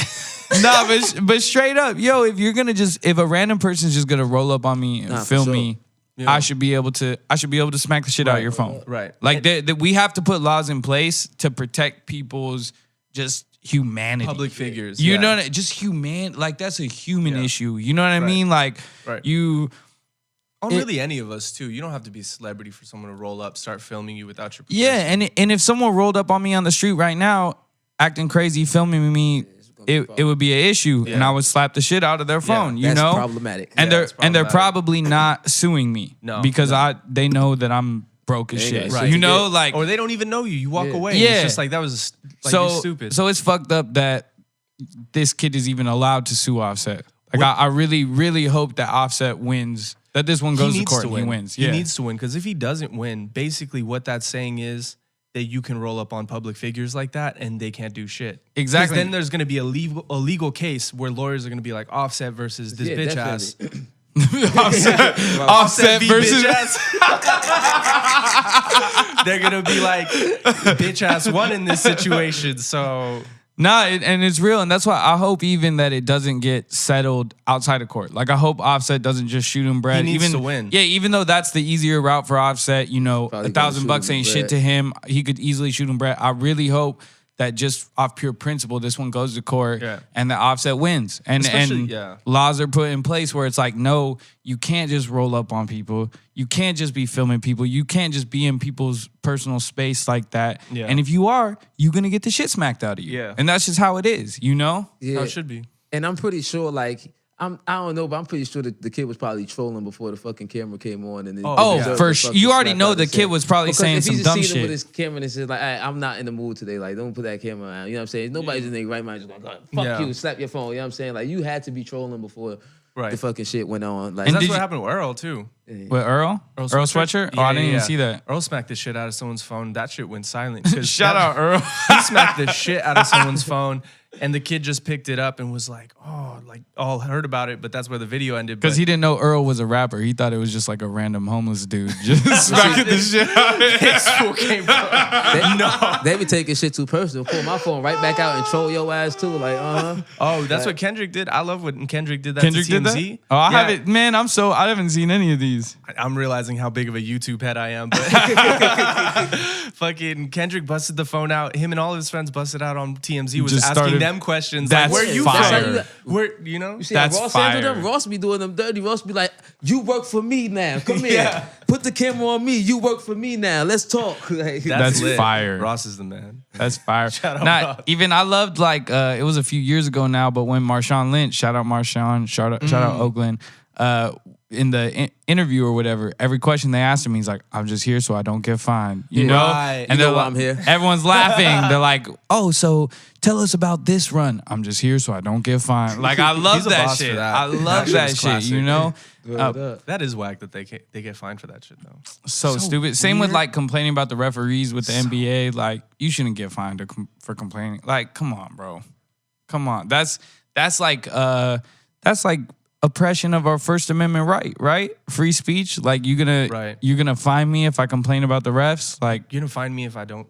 Nah, but straight up, yo, if a random person's just gonna roll up on me and Nah, for film sure. me, Yeah. I should be able to smack the shit out of your phone. Right. Like we have to put laws in place to protect people's just humanity. Public figures. You yeah. know, just human. Like that's a human Yeah. issue. You know what I mean? Like Right. you. Oh, really, any of us too. You don't have to be a celebrity for someone to roll up, start filming you without your permission. Yeah, and if someone rolled up on me on the street right now, acting crazy, filming me, it would be an issue, and I would slap the shit out of their phone. You That's know, problematic. And Yeah, they're probably not suing me because they know that I'm broke as shit. Right. You know, like, or they don't even know you. You walk away. Yeah. It's just like that was like you're stupid. So it's fucked up that this kid is even allowed to sue Offset. Like I really, really hope that Offset wins. That this one goes to court and he wins. Yeah. He needs to win because if he doesn't win, basically what that's saying is that you can roll up on public figures like that and they can't do shit. Exactly. Then there's going to be a legal case where lawyers are going to be like Offset versus this bitch ass. Offset versus bitch ass. They're going to be like bitch ass won in this situation. So and it's real, and that's why I hope even that it doesn't get settled outside of court. Like I hope Offset doesn't just shoot him bread. He needs to win. Yeah, even though that's the easier route for Offset, you know, Probably $1,000 ain't shit to him. He could easily shoot him bread. I really hope that just off pure principle, this one goes to court and the Offset wins. And laws are put in place where it's like, no, you can't just roll up on people. You can't just be filming people. You can't just be in people's personal space like that. Yeah. And if you are, you're going to get the shit smacked out of you. Yeah. And that's just how it is, you know? Yeah. How it should be. And I'm pretty sure, like, I don't know, but I'm pretty sure that the kid was probably trolling before the fucking camera came on. And for sure. You already know the kid was probably saying some dumb shit. With his camera and says like, I'm not in the mood today. Like, don't put that camera on. You know what I'm saying? Nobody's in their right mind just going, fuck you, slap your phone. You know what I'm saying? Like, you had to be trolling before the fucking shit went on. Like, and that's what happened with Earl too. With Earl? Earl Sweatshirt? Oh, I didn't even see that. Earl smacked the shit out of someone's phone. That shit went silent. Shout out Earl. He smacked the shit out of someone's phone. And the kid just picked it up and was like, oh, like all heard about it, but that's where the video ended. Because he didn't know Earl was a rapper. He thought it was just like a random homeless dude just smacking the shit out of it. They be taking shit too personal. Pull my phone right back out and troll your ass too. Like, Oh, that's what Kendrick did. I love when Kendrick did that Kendrick to TMZ. Did that? Oh, I haven't. Man, I haven't seen any of these. I'm realizing how big of a YouTube head I am. But fucking Kendrick busted the phone out. Him and all of his friends busted out on TMZ. Was just asking them questions. That's like, where you fire. Where you know? You see that's Ross fire. Them? Ross be doing them dirty. Ross be like, you work for me now. Come here. Put the camera on me. You work for me now. Let's talk. Like, that's fire. Ross is the man. That's fire. Shout out Ross. Even I loved like it was a few years ago now, but when Marshawn Lynch, shout out Marshawn, shout out Oakland, in the interview or whatever, every question they asked him, he's like, I'm just here so I don't get fined. You know? Right. And you know why like, I'm here. Everyone's laughing. They're like, oh, so tell us about this run. I'm just here so I don't get fined. Like, I love that shit. I love that shit, classic. you know? That is whack that they get fined for that shit, though. So stupid. Same with, like, complaining about the referees with the NBA. Like, you shouldn't get fined for complaining. Like, come on, bro. Come on. That's like oppression of our First Amendment right? Free speech. Like you're gonna fine me if I complain about the refs. Like you're gonna fine me if I don't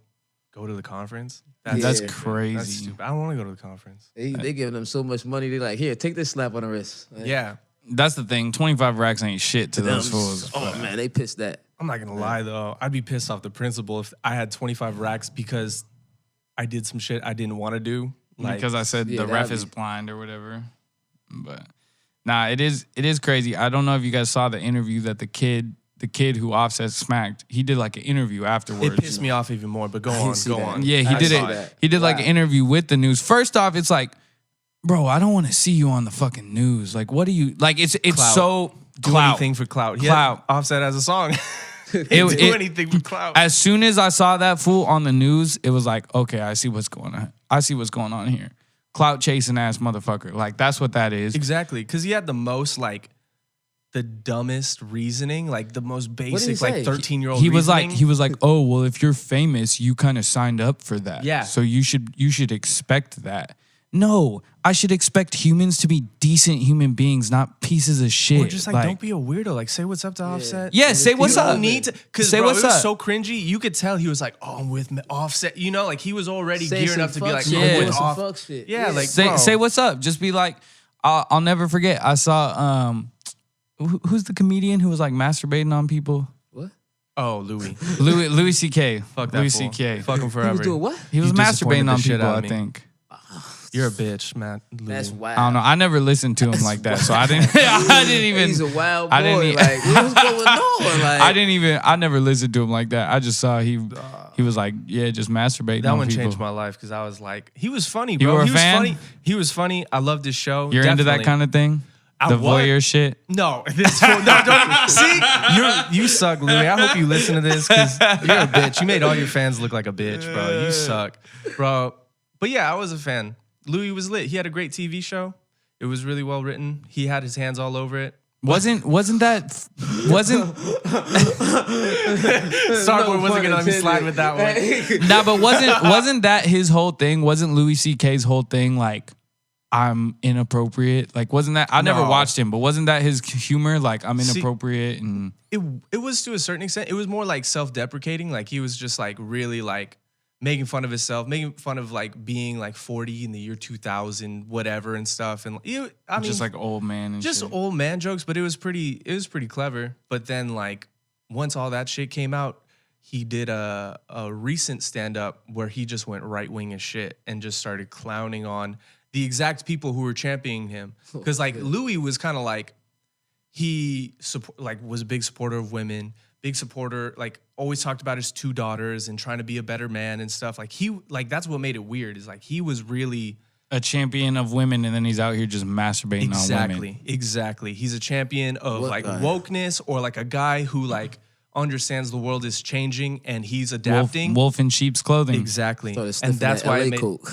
go to the conference. That's crazy. That's stupid. I don't want to go to the conference. They giving them so much money. They like, here, take this slap on the wrist. Like, yeah, that's the thing. 25 racks ain't shit to those fools. Oh man, they pissed that. I'm not gonna lie though. I'd be pissed off the principal if I had 25 racks because I did some shit I didn't want to do. Like, because I said the ref is blind or whatever. But nah, it is crazy. I don't know if you guys saw the interview that the kid who Offset smacked, he did like an interview afterwards. It pissed me off even more, but go on. Yeah, he did it. He did like an interview with the news. First off, it's like, bro, I don't want to see you on the fucking news. Like, what do you like? It's clout. So do anything for clout. Clout. Offset as a song. Do anything for clout. As soon as I saw that fool on the news, it was like, okay, I see what's going on. I see what's going on here. Clout chasing ass motherfucker. Like, that's what that is. Exactly. Because he had the most, like, the dumbest reasoning, like the most basic, like 13-year-old reasoning. He was like, oh, well, if you're famous, you kind of signed up for that. Yeah. So you should expect that. No, I should expect humans to be decent human beings, not pieces of shit. Or just like don't be a weirdo. Like say what's up to Offset. Yeah, say what's up. You don't need to, because it was so cringy. You could tell he was like, oh, I'm with Offset. You know, like he was already gearing up to be like, I'm with Offset. Yeah, like say what's up. Just be like, I'll never forget. I saw who's the comedian who was like masturbating on people? What? Oh, Louis C.K. Fuck that Louis fool. C.K. Fuck him forever. He was doing what? He was masturbating on shit people, out I of me. think. You're a bitch, Matt. That's wild. I don't know. I never listened to him like that, so I didn't. I didn't even. He's a wild boy. I didn't like what's going on? Like I never listened to him like that. I just saw he He was like, yeah, just masturbating. That on one people. changed my life because I was like, he was funny, You bro. were a He was fan? funny. He was funny. I loved his show. You're into that kind of thing? The what? voyeur shit? No, this fool, no, don't. See, you suck, Louis. I hope you listen to this because you're a bitch. You made all your fans look like a bitch, bro. You suck, bro. But yeah, I was a fan. Louis was lit. He had a great TV show. It was really well written. He had his hands all over it. Wasn't Starboy wasn't gonna let me slide with that one. nah, but wasn't that his whole thing? Wasn't Louis C.K.'s whole thing like I'm inappropriate? Like wasn't that I never No. watched him, but wasn't that his humor? Like I'm inappropriate and It was to a certain extent. It was more like self-deprecating. Like he was just like really like making fun of himself, making fun of like being like 40 in the year 2000, whatever and stuff. And I mean, just like old man and just shit. old man jokes, but it was pretty clever. But then like once all that shit came out, he did a recent stand-up where he just went right-wing as shit and just started clowning on the exact people who were championing him. Because like Louis was kind of like, he was a big supporter of women, big supporter, like always talked about his 2 daughters and trying to be a better man and stuff. Like that's what made it weird is like he was really a champion of women and then he's out here just masturbating on women. Exactly. He's a champion of What like guy? wokeness or like a guy who like understands the world is changing and he's adapting. Wolf in sheep's clothing. Exactly. Started And sniffing that's that why LA it made coke.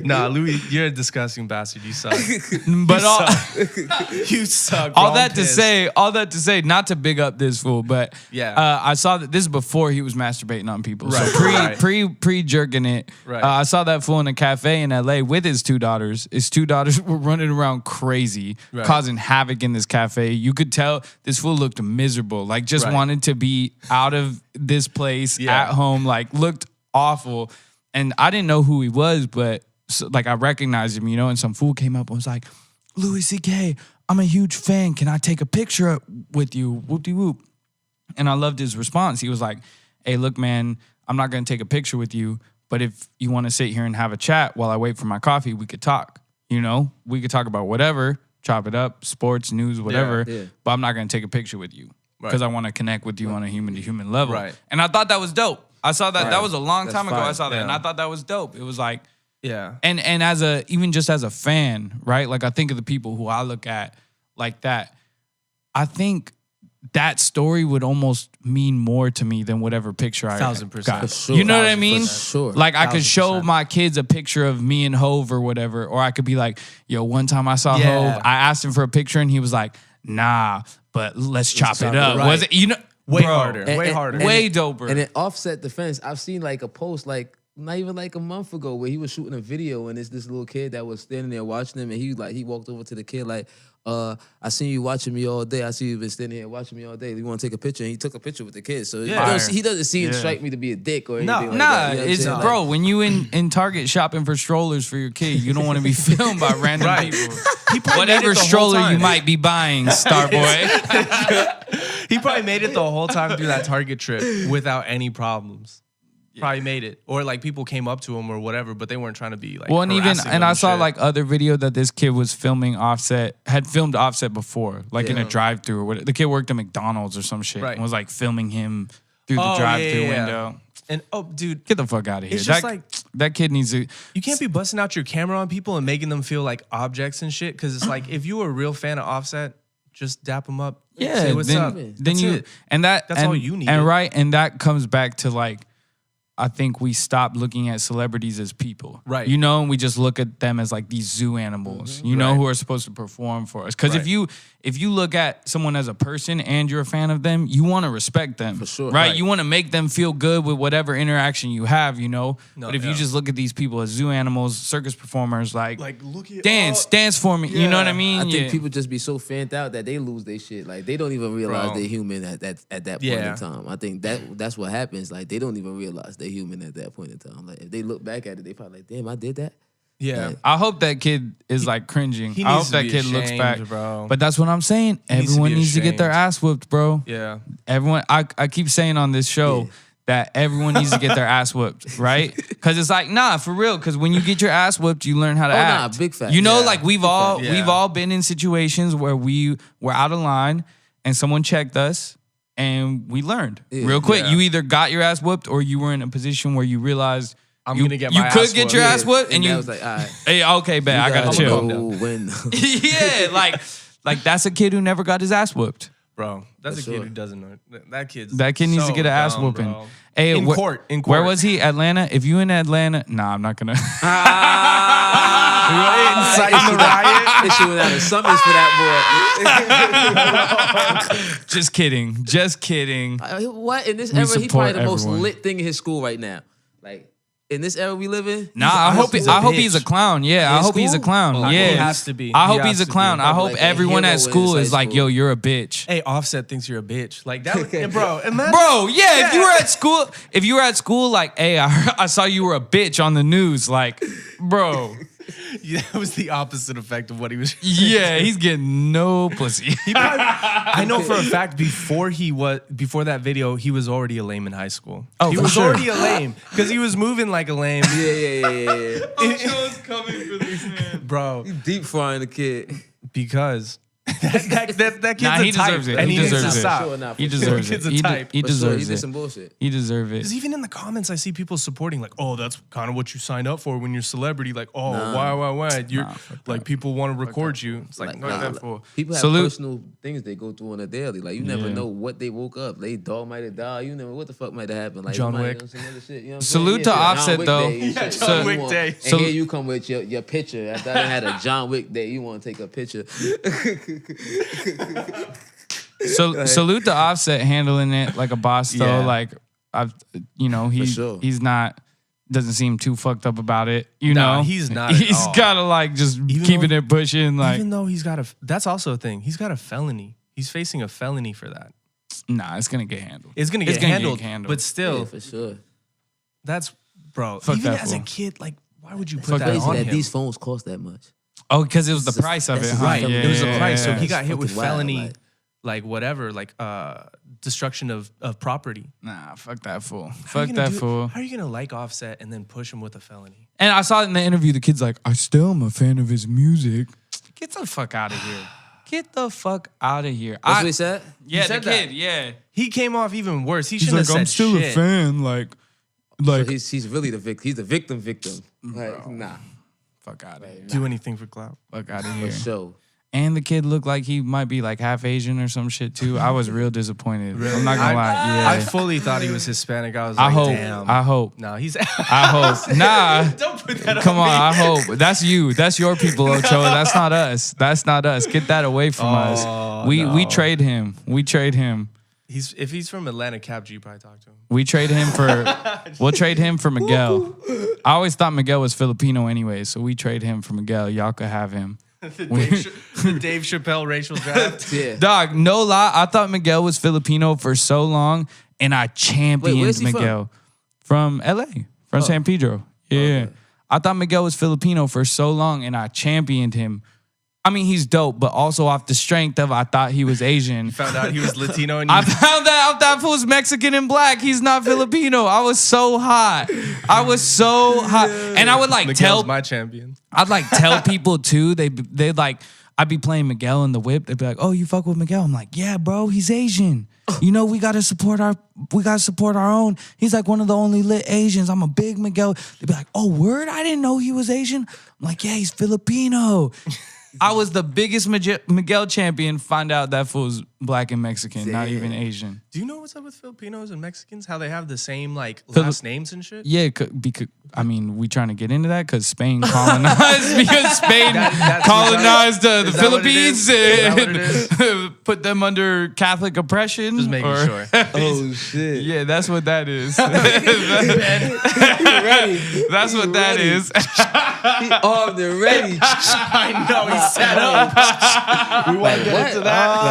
Nah, Louis, you're a disgusting bastard. You suck. But You suck. all bro. I'm that pissed. to say, not to big up this fool, but Yeah. I saw that this is before he was masturbating on people. Right, So right. pre jerking it. Right. I saw that fool in a cafe in LA with his 2 daughters. His 2 daughters were running around crazy, Right. causing havoc in this cafe. You could tell this fool looked miserable, like just Right. wanted to be out of this place Yeah. at home, like looked awful. And I didn't know who he was, but like I recognized him, and some fool came up and was like, Louis C.K., I'm a huge fan. Can I take a picture with you? Whoop-de-whoop. And I loved his response. He was like, hey, look, man, I'm not going to take a picture with you, but if you want to sit here and have a chat while I wait for my coffee, we could talk. We could talk about whatever, chop it up, sports, news, whatever, Yeah. but I'm not going to take a picture with you because I want to connect with you on a human-to-human level. Right. And I thought that was dope. I saw that. Right. That was a long That's time ago. I fine. saw that, and Yeah. I thought that was dope. It was like, Yeah. and even just as a fan, right? Like I think of the people who I look at like that. I think that story would almost mean more to me than whatever picture I 1000%. got. For sure. You know what I mean? 1000%. Sure. Like I could show 1000%. my kids a picture of me and Hove or whatever, or I could be like, yo, one time I saw Yeah. Hove, I asked him for a picture and he was like, nah, but let's chop it up. Right. Was it, Way bro, harder. Way harder. way doper. And in Offset defense, I've seen like a post like not even like a month ago where he was shooting a video and it's this little kid that was standing there watching him and he walked over to the kid like, I seen you watching me all day. I see you've been standing here watching me all day. You want to take a picture? And he took a picture with the kid. So Yeah. he doesn't seem Yeah. strike me to be a dick or anything No. like Nah, that. You know what I'm it's saying? bro. When you in Target shopping for strollers for your kid, you don't want to be filmed by random Right. people. He probably made Whatever it the whole stroller you time. might be buying, Starboy. He probably made it the whole time through that Target trip without any problems. Probably made it. Or like people came up to him or whatever, but they weren't trying to be like Well, and harassing him I saw shit. like other video that this kid was filming Offset, had filmed Offset before, like in a Yeah. drive-through or whatever. The kid worked at McDonald's or some shit Right. and was like filming him through the Oh, drive-through yeah, yeah. window. And dude, Get the fuck out of here. It's just that, like- that kid needs to. you can't be busting out your camera on people and making them feel like objects and shit. Cause it's like if you were a real fan of Offset, just dap them up. Yeah, Say what's then, up. then That's you it. and that That's and, all you need. And right, and that comes back to like, I think we stopped looking at celebrities as people, Right. And we just look at them as like these zoo animals, Right. who are supposed to perform for us. Because Right. if you look at someone as a person and you're a fan of them, you want to respect them, for sure. right? Right. You want to make them feel good with whatever interaction you have, No, But if you yeah. just look at these people as zoo animals, circus performers, like look at dance for me, you know what I Yeah. mean? I think Yeah. people just be so fanned out that they lose their shit. Like they don't even realize Bro. they're human at that point Yeah. in time. I think that's what happens. Like they don't even realize they're human at that point in time. Like if they look back at it, they probably like, damn, I did that. Yeah. Like, I hope that kid is like cringing. he I hope needs to that be kid looks ashamed, back, bro. But that's what I'm saying. needs to Everyone be needs to get their ashamed. ass whooped, bro. Yeah. Everyone, I keep saying on this show that everyone needs to get their ass whooped, right? Because it's like, nah, for real. Because when you get your ass whooped, you learn how to Oh, nah, act. big fact. You know, Yeah. like we've Big fact. all been in situations where we were out of line and someone checked us. and we learned real quick. Yeah. You either got your ass whooped or you were in a position where you realized I'm you, gonna get you my could ass get whooped. your ass whooped, and I you was like, all right. hey, okay, bet I gotta I'm chill. gonna Go win. Yeah, like that's a kid who never got his ass whooped. Bro, that's For a sure. kid who doesn't know. That kid needs to so get an ass dumb, whooping. bro. Hey, In court. Where was he? Atlanta? If you in Atlanta, nah, I'm not gonna. Inciting the riot. She went out of summons for that Just kidding. Just kidding. boy. What in this We era? He probably the support most everyone. lit thing in his school right now. Like in this era we live in. Nah, I hope he's a he's a bitch. clown. Yeah, I In hope he's a school? clown. Oh, Yeah, he has to be. I He hope has he's a to be. clown. I hope Like a everyone hero at in school high is like, school. yo, you're a bitch. Hey, Offset thinks you're a bitch. Like that, bro. Imagine, Bro, yeah, if you were at school, like, hey, I saw you were a bitch on the news, like, bro, Yeah, that was the opposite effect of what he was. yeah, he's getting no pussy. I know for a fact before that video, he was already a lame in high school. Oh, he for was sure. already a lame because he was moving like a lame, Yeah. Ocho's coming for this man. bro. Deep frying the kid. Because that kid's Nah, he a type, deserves it. and He he needs to deserves it. stop. Sure enough. He deserves it. Kid's a type. He For sure, he deserves did it. some bullshit. He deserves it. Because even in the comments, I see people supporting, like, oh, that's kind of what you sign up for when you're a celebrity. Like, oh, why? You're like, people want to record you. It's like, Nah, fuck that like, fool. people have Salute. personal things they go through on a daily. Like you never Yeah. know what they woke up. They dog might have died. You never what the fuck might have happened. Like John you might Wick. have done some other shit. You know what I'm Salute saying? to Yeah, John Offset, Wick though. Day, you Yeah, shit. John You Wick want- Day. And So- here you come with your picture. After I had a John Wick Day, you want to take a picture. So salute to Offset handling it like a boss though. Yeah. Like sure. he's not doesn't seem too fucked up about it. Nah, know he's not at He's all. gotta like just Even keeping though- it pushing. Like Even though that's also a thing. He's got a felony. He's facing a felony for that. nah, it's gonna get handled. It's gonna get handled, but still, Yeah, for sure. that's bro. Fuck even that as a fool. kid, like, why would you Fuck put that that Crazy on that him? these phones cost that much. Oh, because it was the That's- price of it, that's huh? Right, Yeah, it was a yeah, price. So yeah. he got hit with fucking wild, felony, like whatever, like destruction of property. Nah, fuck that fool. How are Fuck you gonna that fool. How are you gonna like Offset and then push him with a felony? And I saw it in the interview. The kid's like, I still am a fan of his music. Get the fuck out of here. Get the fuck out of here. That's what he said? Yeah, the said kid. that. Yeah. He came off even worse. He He's shouldn't like, have I'm said still shit. a fan. Like, So he's really the victim. He's the victim. Like, nah. fuck out of here. Do anything for clout. Fuck out of For here. sure. And the kid looked like he might be like half Asian or some shit too. I was real disappointed. I'm not gonna lie. Yeah. I fully thought he was Hispanic. I was I like, hope. damn. I hope. No, he's. I hope. Nah. Don't put that Come on, me. I hope. That's you. That's your people, Ochoa. That's not us. That's not us. Get that away from us. We no. trade him. We trade him. If he's from Atlanta, Cap G probably talk to him. We trade him for we'll trade him for Miguel. I always thought Miguel was Filipino anyway, so we trade him for Miguel. Y'all could have him. The Dave Chappelle racial draft. Yeah. Dog, no lie. I thought Miguel was Filipino for so long, and I championed where's he Miguel from LA, from San Pedro. Yeah. Okay. I thought Miguel was Filipino for so long, and I championed him. I mean, he's dope, but also off the strength of I thought he was Asian. Found out he was Latino and I found out that fool's Mexican and black. He's not Filipino. I was so hot. And I would like Miguel's tell my champion. I'd like tell people too. They'd like I'd be playing Miguel in the whip. They'd be like, "Oh, you fuck with Miguel?" I'm like, "Yeah, bro, he's Asian. You know, we gotta support our own. He's like one of the only lit Asians. I'm a big Miguel." They'd be like, "Oh, word? I didn't know he was Asian." I'm like, "Yeah, he's Filipino." I was the biggest Miguel champion. Find out that fool's black and Mexican, not even Asian. Do you know what's up with Filipinos and Mexicans? How they have the same like last names and shit? Yeah, because I mean, we trying to get into that because Spain colonized because Spain That's- colonized the is that what it Philippines is? Is that what it and put them under Catholic oppression. Just making or- sure. Oh, shit. Yeah, that's what that is. Ready. That's what that is. He armed and ready. I know he's set up. We want to get into that.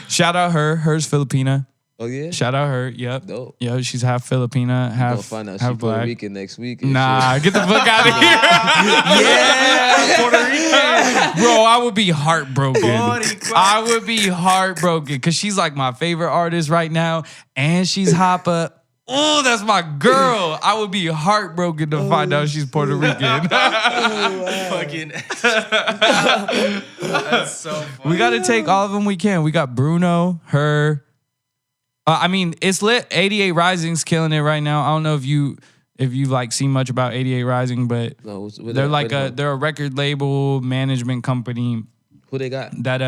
Shout out her. Her's Filipina. Oh, yeah? Shout out her. Yep. Dope. Yo, she's half Filipina, Gonna half find out she half Puerto black. Rican next week. and Nah, get the fuck out of here. Yeah, Puerto Rican. Bro, I would be heartbroken. Boricua. I would be heartbroken because she's like my favorite artist right now, and she's hot. But Oh, that's my girl. I would be heartbroken to find out she's Puerto Rican. Fucking. That's so funny. We got to take all of them we can. We got Bruno, her. I mean, it's lit. 88 Rising's killing it right now. I don't know if you like seen much about 88 Rising, but No, they're they're a record label management company. Who they got? That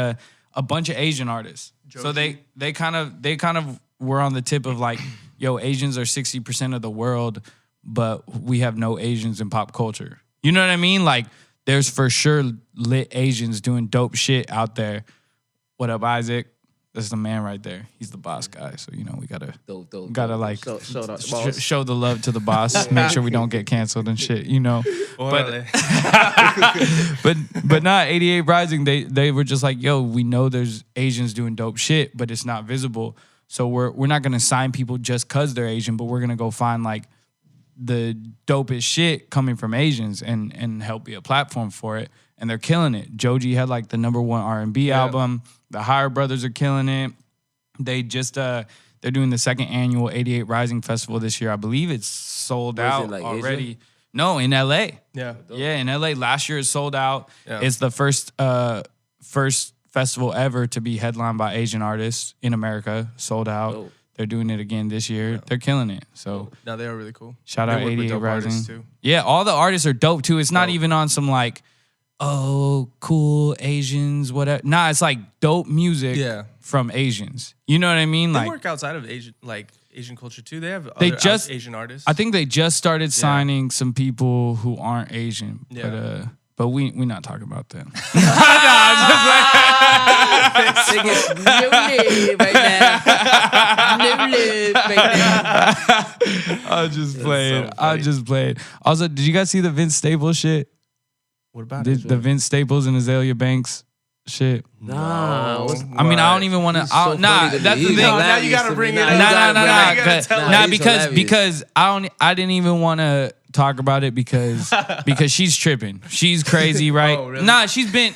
a bunch of Asian artists. So they kind of were on the tip of like, yo, Asians are 60% of the world, but we have no Asians in pop culture. You know what I mean? Like, there's for sure lit Asians doing dope shit out there. What up, Isaac? That's the man right there. He's the boss guy. So, you know, we gotta like show the love to the boss. Make sure we don't get canceled and shit, you know. But not 88 Rising. They were just like, yo, we know there's Asians doing dope shit, but it's not visible. So we're not gonna sign people just cause they're Asian, but we're gonna go find like the dopest shit coming from Asians and help be a platform for it. And they're killing it. Joji had like the #1 R&B album. The Higher Brothers are killing it. They just they're doing the 2nd annual 88 Rising Festival this year. I believe it's sold out already. Asia? No, in LA. Yeah. Yeah, in LA. Last year it sold out. Yeah. It's the first festival ever to be headlined by Asian artists in America. Sold out. Oh. They're doing it again this year. Yeah. They're killing it. So no, they are really cool. Shout out 88 Rising. Too. Yeah, all the artists are dope too. It's not even on some like, oh, cool Asians, whatever. Nah, it's like dope music from Asians. You know what I mean? They like work outside of Asian culture too. They have Asian artists. I think they just started signing some people who aren't Asian. Yeah. But we not talking about that. I'll just play it. Also, did you guys see the Vince Staples shit? What about it? The Vince Staples and Azalea Banks shit. Nah. I mean, I don't even want to. That's the thing. Now you got to bring it up. Nah, because I didn't even want to talk about it because she's tripping. She's crazy, right? Oh, really? Nah, she's been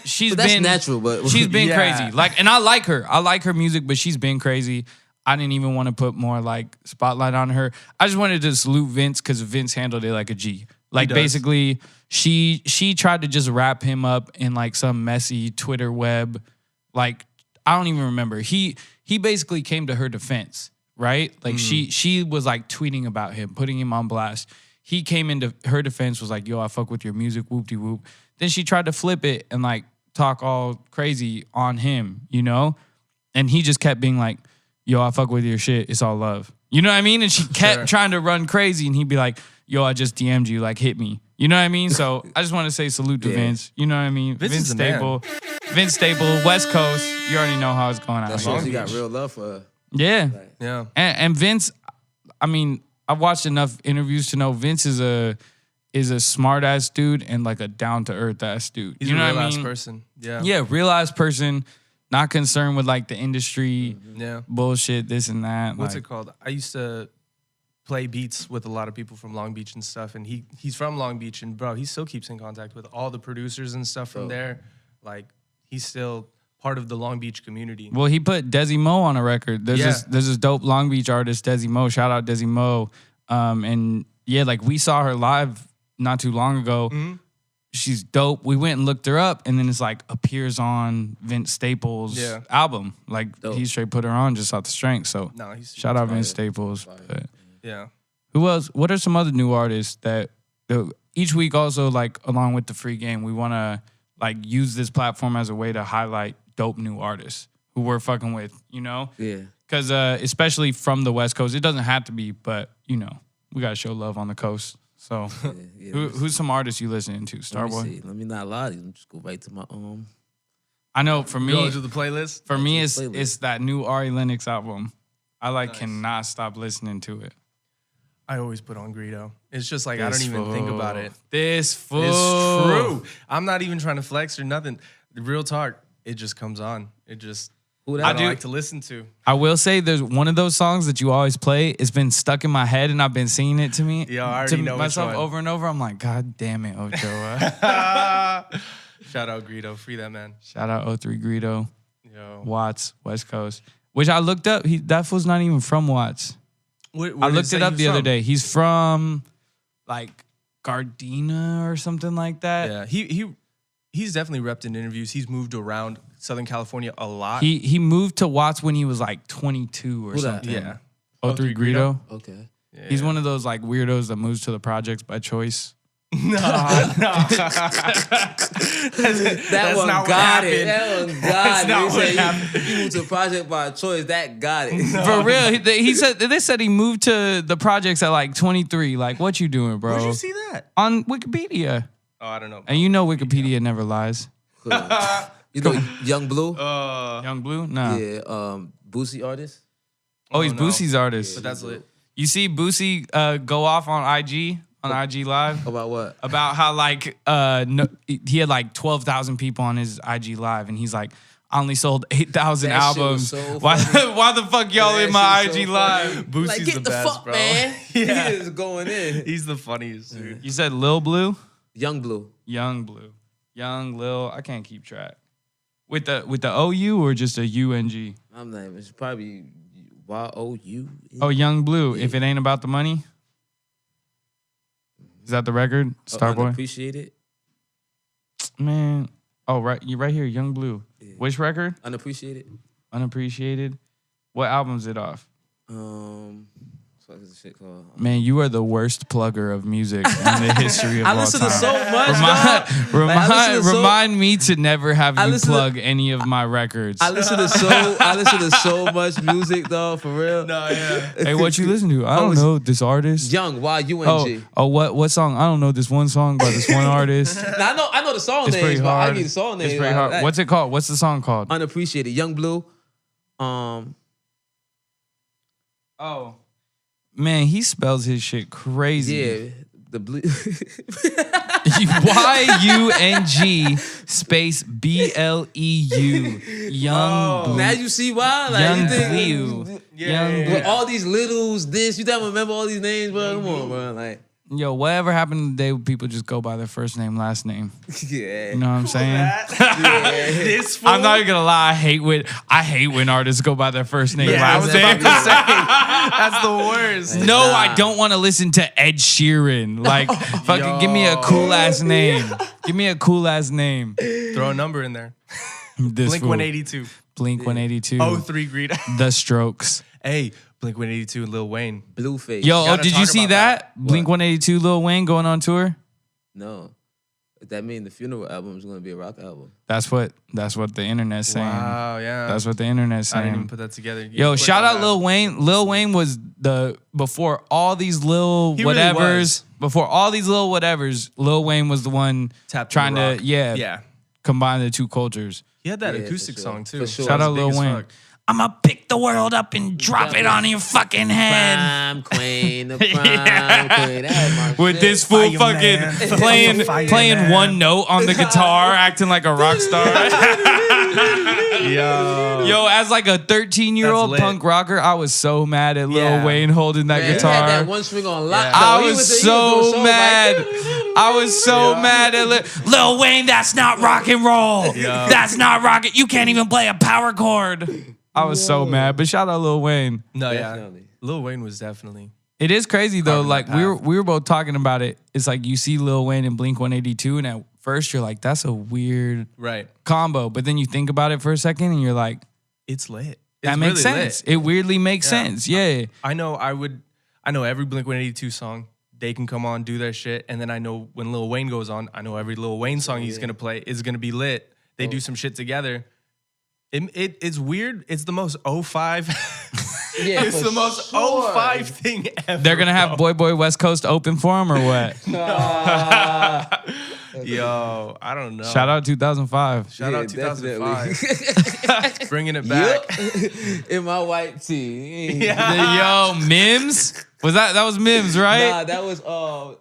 natural, but she's been crazy. Like, and I like her. I like her music, but she's been crazy. I didn't even want to put more like spotlight on her. I just wanted to salute Vince because Vince handled it like a G. Like basically, she tried to just wrap him up in like some messy Twitter web. Like, I don't even remember. He basically came to her defense, right? Like she was like tweeting about him, putting him on blast. He came into her defense, was like, yo, I fuck with your music, whoop-de-whoop. Then she tried to flip it and like talk all crazy on him, you know? And he just kept being like, yo, I fuck with your shit, it's all love. You know what I mean? And she kept trying to run crazy and he'd be like, yo, I just DM'd you, like hit me. You know what I mean? So I just want to say salute to Vince. You know what I mean? Vince Staple, West Coast. You already know how it's going out. That shows you got real love for her. Yeah. Like, yeah. And Vince, I mean, I've watched enough interviews to know Vince is a smart ass dude and like a down to earth ass dude. He's you know a real what I ass mean? person. Yeah. Yeah, real ass person, not concerned with like the industry bullshit, this and that. What's it called? I used to play beats with a lot of people from Long Beach and stuff, and he's from Long Beach, and bro, he still keeps in contact with all the producers and stuff from there. Like, he's still part of the Long Beach community. Well, he put Desi Mo on a record. There's this dope Long Beach artist, Desi Mo. Shout out Desi Mo. And yeah, like we saw her live not too long ago. Mm-hmm. She's dope. We went and looked her up, and then it's like appears on Vince Staples' album. Like he straight put her on just off the strength. So shout out Vince Staples. But, yeah. Who else? What are some other new artists that each week also, like along with the free game, we want to like use this platform as a way to highlight dope new artists who we're fucking with, you know? Yeah. Because especially from the West Coast, it doesn't have to be, but you know, we got to show love on the coast. So who's some artists you listening to, Starboy? Let me not lie to you. Just go right to my I know for me, go to the playlist. For me, it's that new Ari Lennox album. I cannot stop listening to it. I always put on Greedo. It's just like, I don't even think about it. This fool. It's true. I'm not even trying to flex or nothing. Real talk, it just comes on. It just, I like to listen to. I will say there's one of those songs that you always play. It's been stuck in my head and I've been singing it to me. Yeah, I already know myself over and over. I'm like, God damn it, Ochoa. Shout out Greedo. Free that man. Shout out 03 Greedo. Yo. Watts, West Coast. Which I looked up. That fool's not even from Watts. I looked it up the other day. He's from like Gardena or something like that. Yeah, he's definitely repped in interviews. He's moved around Southern California a lot. He moved to Watts when he was like 22 or something. Yeah. 03 Greedo. Okay. Yeah. He's one of those like weirdos that moves to the projects by choice. No. That one got it. That's not what happened. You moved to a project by choice. That got it. For real, they said he moved to the projects at like 23. Like, what you doing, bro? Where'd you see that? On Wikipedia. Oh, I don't know. And you know Wikipedia never lies. You know Young Blue? Young Blue? Nah. Yeah, Boosie artist. Oh, he's no. Boosie's artist. But that's lit. You see Boosie go off on IG Live About what? about how like he had like 12,000 people on his IG Live, and he's like, I only sold 8,000 That shit albums. was so Why funny. the fuck y'all That in my shit was IG so Live? funny. Boosie's Like, get the the best, fuck, bro. man. Yeah. He is going in. He's the funniest, dude. You said Lil Blue? Young Blue. Young Blue. Young Lil. I can't keep track. With the OU or just a UNG? I'm not even. It's probably YOU. Oh, Young Blue. If it ain't about the money. Is that the record? Starboy? Unappreciated. Man. Oh, right. You right here, Young Blue. Yeah. Which record? Unappreciated. Unappreciated. What album's it off? What is the shit called? Man, you are the worst plugger of music in the history of all I listen time. to so much, dog. Remind me to never have you plug any of my records. I listen to so much music, dog. For real. No, yeah. Hey, what you listen to? I don't know this artist. Young YUNG. Oh, what song? I don't know this one song by this one artist. Now, I know the song It's names, pretty but I hard. need the song names. It's pretty like hard. that. What's it called? What's the song called? Unappreciated? Young Blue. Oh, man, he spells his shit crazy. Yeah, the blue. YUNG space BLEU. Young Blue. Now you see why? Like, Young you think, Blue. Young Blue. with all these littles, this, you don't remember all these names, bro? Come on, bro. Like, Yo, whatever happened today, people just go by their first name, last name. yeah. You know what I'm saying? This fool. I'm not even gonna lie. I hate when artists go by their first name, Yeah, I last was name. about to say, that's the worst. No, I don't want to listen to Ed Sheeran. Like, fucking give me a cool ass name. Give me a cool ass name. Throw a number in there. This Blink fool. 182. Blink 182. Oh, 3 Greed. The Strokes. Hey, Blink 182 and Lil Wayne. Blueface. Yo, Gotta did you talk see about that? Blink 182, Lil Wayne going on tour. No. That mean the funeral album is going to be a rock album. That's what the internet's saying. Wow, yeah. That's what the internet's I didn't saying. even put that together. You Yo, put shout it out on Lil that. Wayne. Lil Wayne was before all these Lil He really whatevers. was. Before all these Lil whatevers, Lil Wayne was the one Tapped trying the to rock. yeah combine the two cultures. He had that Yeah, acoustic for sure. song too. For sure. Shout That out was Lil big as Wayne. fuck. I'ma pick the world up and drop it on your fucking head. Prime Queen, the Prime Yeah. Queen. That was my With shit. this fool Fireman. fucking playing Fireman. one note on the guitar, acting like a rock star. Yo. Yo, as like a 13-year-old That's lit. punk rocker, I was so mad at Lil Yeah. Wayne holding that Man, he guitar. had that one string on lock. Yeah. though. I He was he so doing shows mad. Like, I was so mad at Lil Wayne. That's not rock and roll. Yeah. That's not rock. You can't even play a power chord. I was so mad. But shout out Lil Wayne. No, yeah. Definitely. Lil Wayne was definitely. It is crazy though. Carving Like that path. we were both talking about it. It's like you see Lil Wayne and Blink 182, and at first you're like, that's a weird Right. combo. But then you think about it for a second, and you're like, It's lit. that It's makes really sense. lit. It weirdly makes Yeah. sense. Yeah. I know every Blink 182 song. They can come on, do their shit. And then I know when Lil Wayne goes on, I know every Lil Wayne song he's going to play is going to be lit. They do some shit together. It's weird. It's the most 05. Yeah, It's for the most sure. 05 thing ever. They're gonna have Boy Boy West Coast open for him or what? Yo, I don't know. Shout out 2005. Shout out Yeah, 2005. Bringing it back. Yep. In my white tee. Yeah. Yo, Mims? That was Mims, right? Nah, that was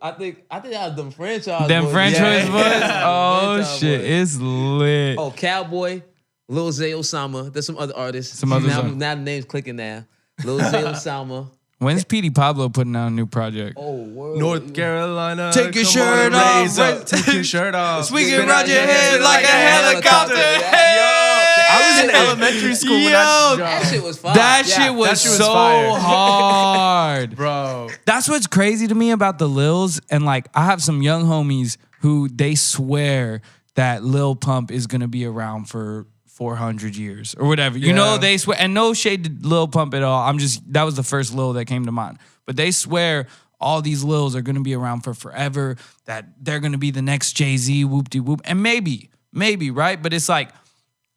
I think that was them franchise. Them boys. franchise Yeah. boys? Oh Franchise shit, boys. it's lit. Oh, Cowboy, Lil Zay Osama. There's some other artists. Some others now, are- now the name's clicking now. Lil Zay Osama. When's Petey Pablo putting out a new project? Oh, word. North Carolina. Take your come shirt on and off, raise up. raise- Take your shirt off. Swing it Spin around out your head like a helicopter. helicopter. Hey! I was in elementary school when Yo, That shit was fire. That shit was shit was so fire. hard. bro. That's what's crazy to me about the Lils. And like, I have some young homies who they swear that Lil Pump is gonna be around for 400 years or whatever. You know, they swear, and no shade to Lil Pump at all. That was the first Lil that came to mind. But they swear all these Lils are gonna be around for forever, that they're gonna be the next Jay-Z, whoop-de-whoop. And maybe, right? But it's like,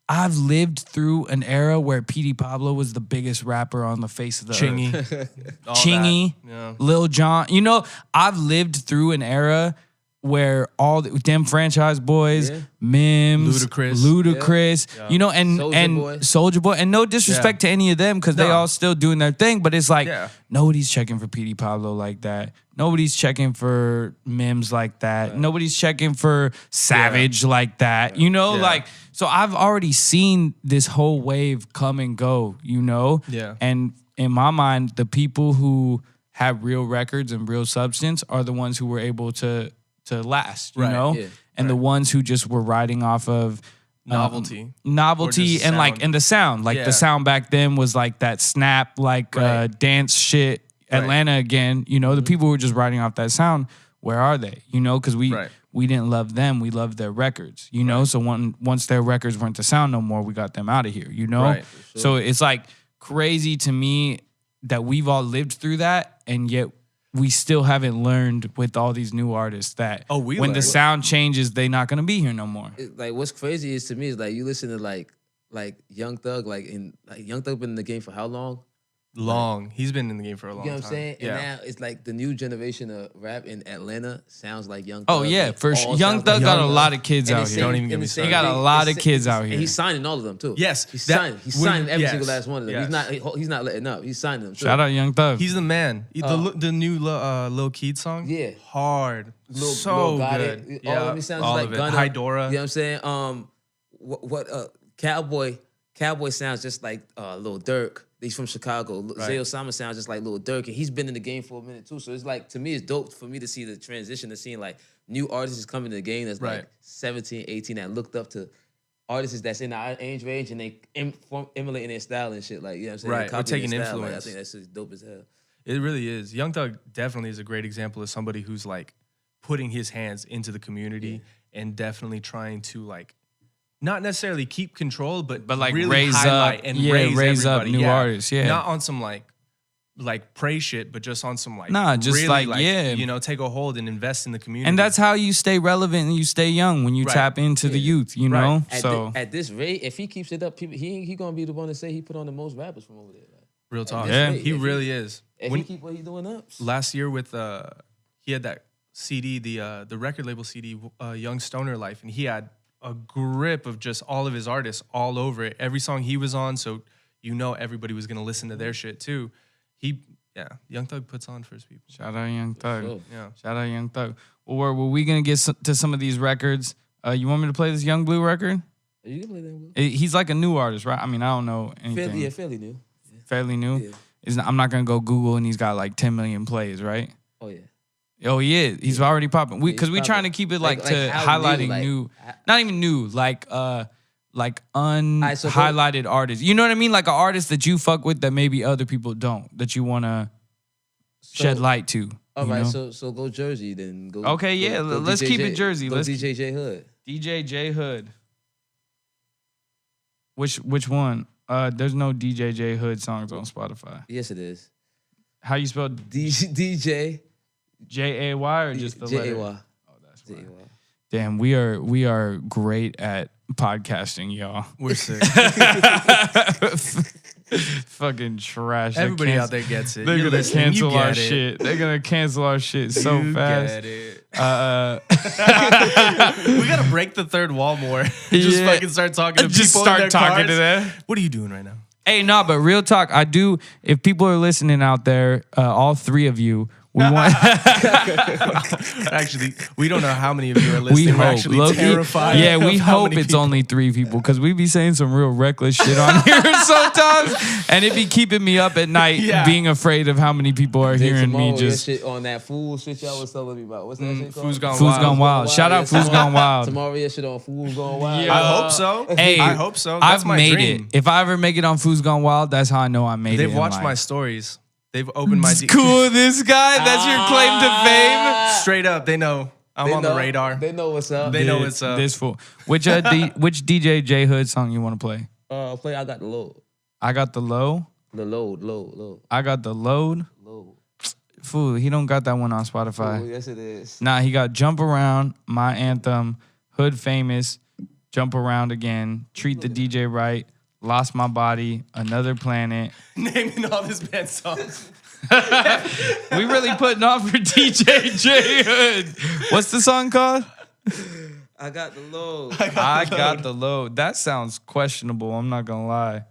I've lived through an era where Petey Pablo was the biggest rapper on the face of the earth. Chingy, Lil Jon. You know, I've lived through an era where all them franchise boys, Mims, Ludacris, you know, and Soulja Boy, and no disrespect to any of them because they all still doing their thing, but it's like nobody's checking for Petey Pablo like that. Nobody's checking for Mims like that. Nobody's checking for Savage like that. You know, like, so I've already seen this whole wave come and go, you know? Yeah. And in my mind, the people who have real records and real substance are the ones who were able to last, you know? Yeah. And the ones who just were riding off of novelty and like, and the sound. Like the sound back then was like that snap, like dance shit, Atlanta again, you know, the people who were just riding off that sound, where are they? You know, because we didn't love them, we loved their records, you know? So once their records weren't the sound no more, we got them out of here, you know? Right, sure. So it's like crazy to me that we've all lived through that, and yet we still haven't learned with all these new artists that when the sound changes, they're not gonna be here no more. Like, what's crazy is to me is like you listen to like Young Thug, Young Thug been in the game for how long? He's been in the game for a long time. You know what I'm saying? And now it's like the new generation of rap in Atlanta sounds like Young Thug. Oh yeah, like, for sure. Young Thug got a lot of kids out here. Don't even get me started. He got a lot of kids out here. And he's signing all of them too. Yes. He's signing every single last one of them. Yes. He's not letting up. He's signing them too. Shout out Young Thug. He's the man. The new Lil Keed song? Yeah. Hard. So good. It. All of it sounds like Gunna. Hydora. You know what I'm saying? Cowboy sounds just like Lil Durk. He's from Chicago. Zay Osama sounds just like Lil Durk, and he's been in the game for a minute too. So it's like, to me, it's dope for me to see the transition to seeing like new artists coming to the game that's like 17, 18 that looked up to artists that's in our age range, and they emulating their style and shit. Like, you know what I'm saying? Right, we're taking influence. Like, I think that's just dope as hell. It really is. Young Thug definitely is a great example of somebody who's like putting his hands into the community and definitely trying to like not necessarily keep control, but like really raise highlight up and raise up new artists. Yeah, not on some like praise shit, but just on some like just really you know, take a hold and invest in the community. And that's how you stay relevant and you stay young, when you tap into the youth. You know, at this rate, if he keeps it up, people, he gonna be the one to say he put on the most rappers from over there. Like, real talk. Yeah, he really is. If he keep what he's doing up. Last year with he had that CD, the record label CD, Young Stoner Life, and he had a grip of just all of his artists all over it. Every song he was on, so you know everybody was gonna listen to their shit too. Young Thug puts on for his people. Shout out Young Thug. Sure. Yeah. Shout out Young Thug. Well, were we gonna get to some of these records? You want me to play this Young Blue record? You can play that Blue. He's like a new artist, right? I mean, I don't know anything. Fairly new. Fairly new? Yeah. I'm not gonna go Google and he's got like 10 million plays, right? Oh yeah. Oh yeah, he's already popping. Because we trying to keep it like to highlighting new, not even new, like unhighlighted artists. You know what I mean? Like an artist that you fuck with that maybe other people don't, that you want to shed light to. All right, so go Jersey then. Go, okay, yeah, let's keep it Jersey. Go let's DJ J Hood. DJ J Hood. Which one? There's no DJ J Hood songs on Spotify. Yes, it is. How you spell DJ? J-A-Y or just the letter? J-A-Y. Oh, that's right. Damn, we are great at podcasting, y'all. We're sick. Fucking trash. Everybody out there gets it. They're gonna cancel our shit. They're gonna cancel our shit so fast. Get it. We gotta break the third wall more. Just fucking start talking to just people. Start in their talking cars. to them. What are you doing right now? Hey, no, but real talk, I do. If people are listening out there, all three of you, We want. Actually, we don't know how many of you are listening. We We're hope. actually Low-key, terrified. yeah, we of how hope many it's people. only 3 people because we be saying some real reckless shit on here sometimes, and it be keeping me up at night, being afraid of how many people are hearing me just. Shit on that fool shit y'all was telling me about. What's that shit called? Fool's Gone Fool's Wild. Gone Wild. Shout out Fool's Gone Wild. Tomorrow, yeah, shit on Fool's Gone Wild. Yeah. I hope so. Hey, I hope so. That's I've my made dream. it. If I ever make it on Fool's Gone Wild, that's how I know I made it. They've in watched life. my stories. They've opened my. Cool, this guy. That's your claim to fame. Straight up, they know I'm on the radar. They know what's up. They know what's up. This fool. Which which DJ J Hood song you want to play? Play I Got the Load. I got the low. The load. I got the load. Fool, he don't got that one on Spotify. Oh, yes, it is. Nah, he got Jump Around, My Anthem, Hood Famous, Jump Around Again, Treat the DJ Right, Lost My Body, Another Planet. Naming all this band songs. We really putting on for DJ J Hood. What's the song called? I got the load. I got the load. That sounds questionable. I'm not gonna lie.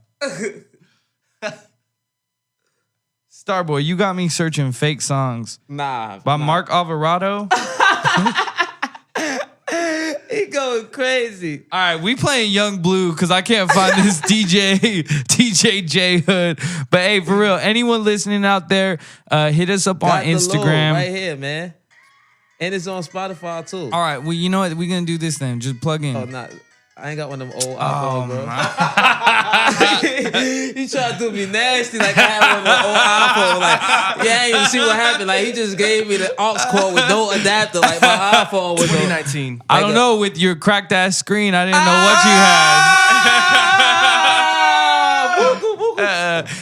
Starboy, you got me searching fake songs. By Mark Alvarado. He going crazy. All right, we playing Young Blue because I can't find this DJ J Hood. But hey, for real, anyone listening out there, hit us up on Got the load Instagram. right here, man. And it's on Spotify too. All right, well, you know what? We're gonna do this then. Just plug in. Oh, not. I ain't got one of them old Oh, iPhones, bro. He tried to do me nasty like I had one of the old iPhones. Like, yeah, I ain't even see what happened. Like, he just gave me the aux cord with no adapter. Like, my iPhone was 2019. I don't know, with your cracked ass screen, I didn't know what you had.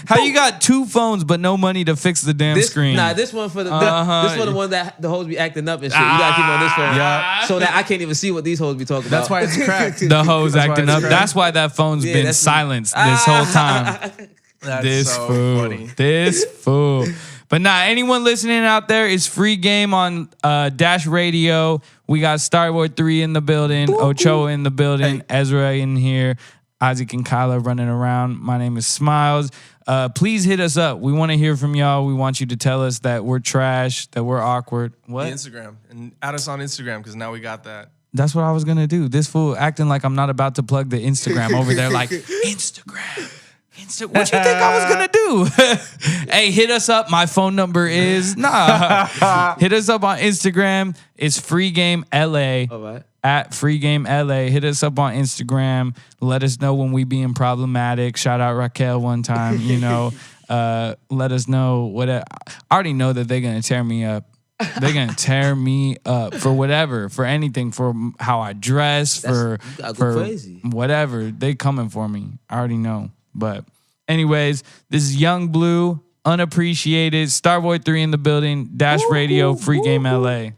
How you got 2 phones but no money to fix the damn screen? Nah, this one for the this one the one that the hoes be acting up and shit. You gotta keep on this phone, so that I can't even see what these hoes be talking about. That's why it's cracked. The hoes That's why acting it's up. cracked. That's why that phone's been that's- silenced this whole time. That's This so fool. funny. This fool. But nah, anyone listening out there, it's free game on Dash Radio. We got Starboy 3 in the building, Ochoa in the building, Ezra in here, Isaac and Kyla running around. My name is Smiles. Please hit us up. We want to hear from y'all. We want you to tell us that we're trash, that we're awkward. What? The Instagram. And add us on Instagram because now we got that. That's what I was going to do. This fool acting like I'm not about to plug the Instagram over there like, Instagram. What you think I was going to do? Hey, hit us up. My phone number is... Nah. Hit us up on Instagram. It's Free Game LA. All right. At Free Game LA. Hit us up on Instagram. Let us know when we being problematic. Shout out Raquel one time, you know. Let us know what... I already know that they're going to tear me up. They're going to tear me up for whatever, for anything, for how I dress, You gotta go for crazy. whatever. They coming for me. I already know. But anyways, this is Young Blue, Unappreciated, Starboy 3 in the building, Dash Radio, Free Game LA.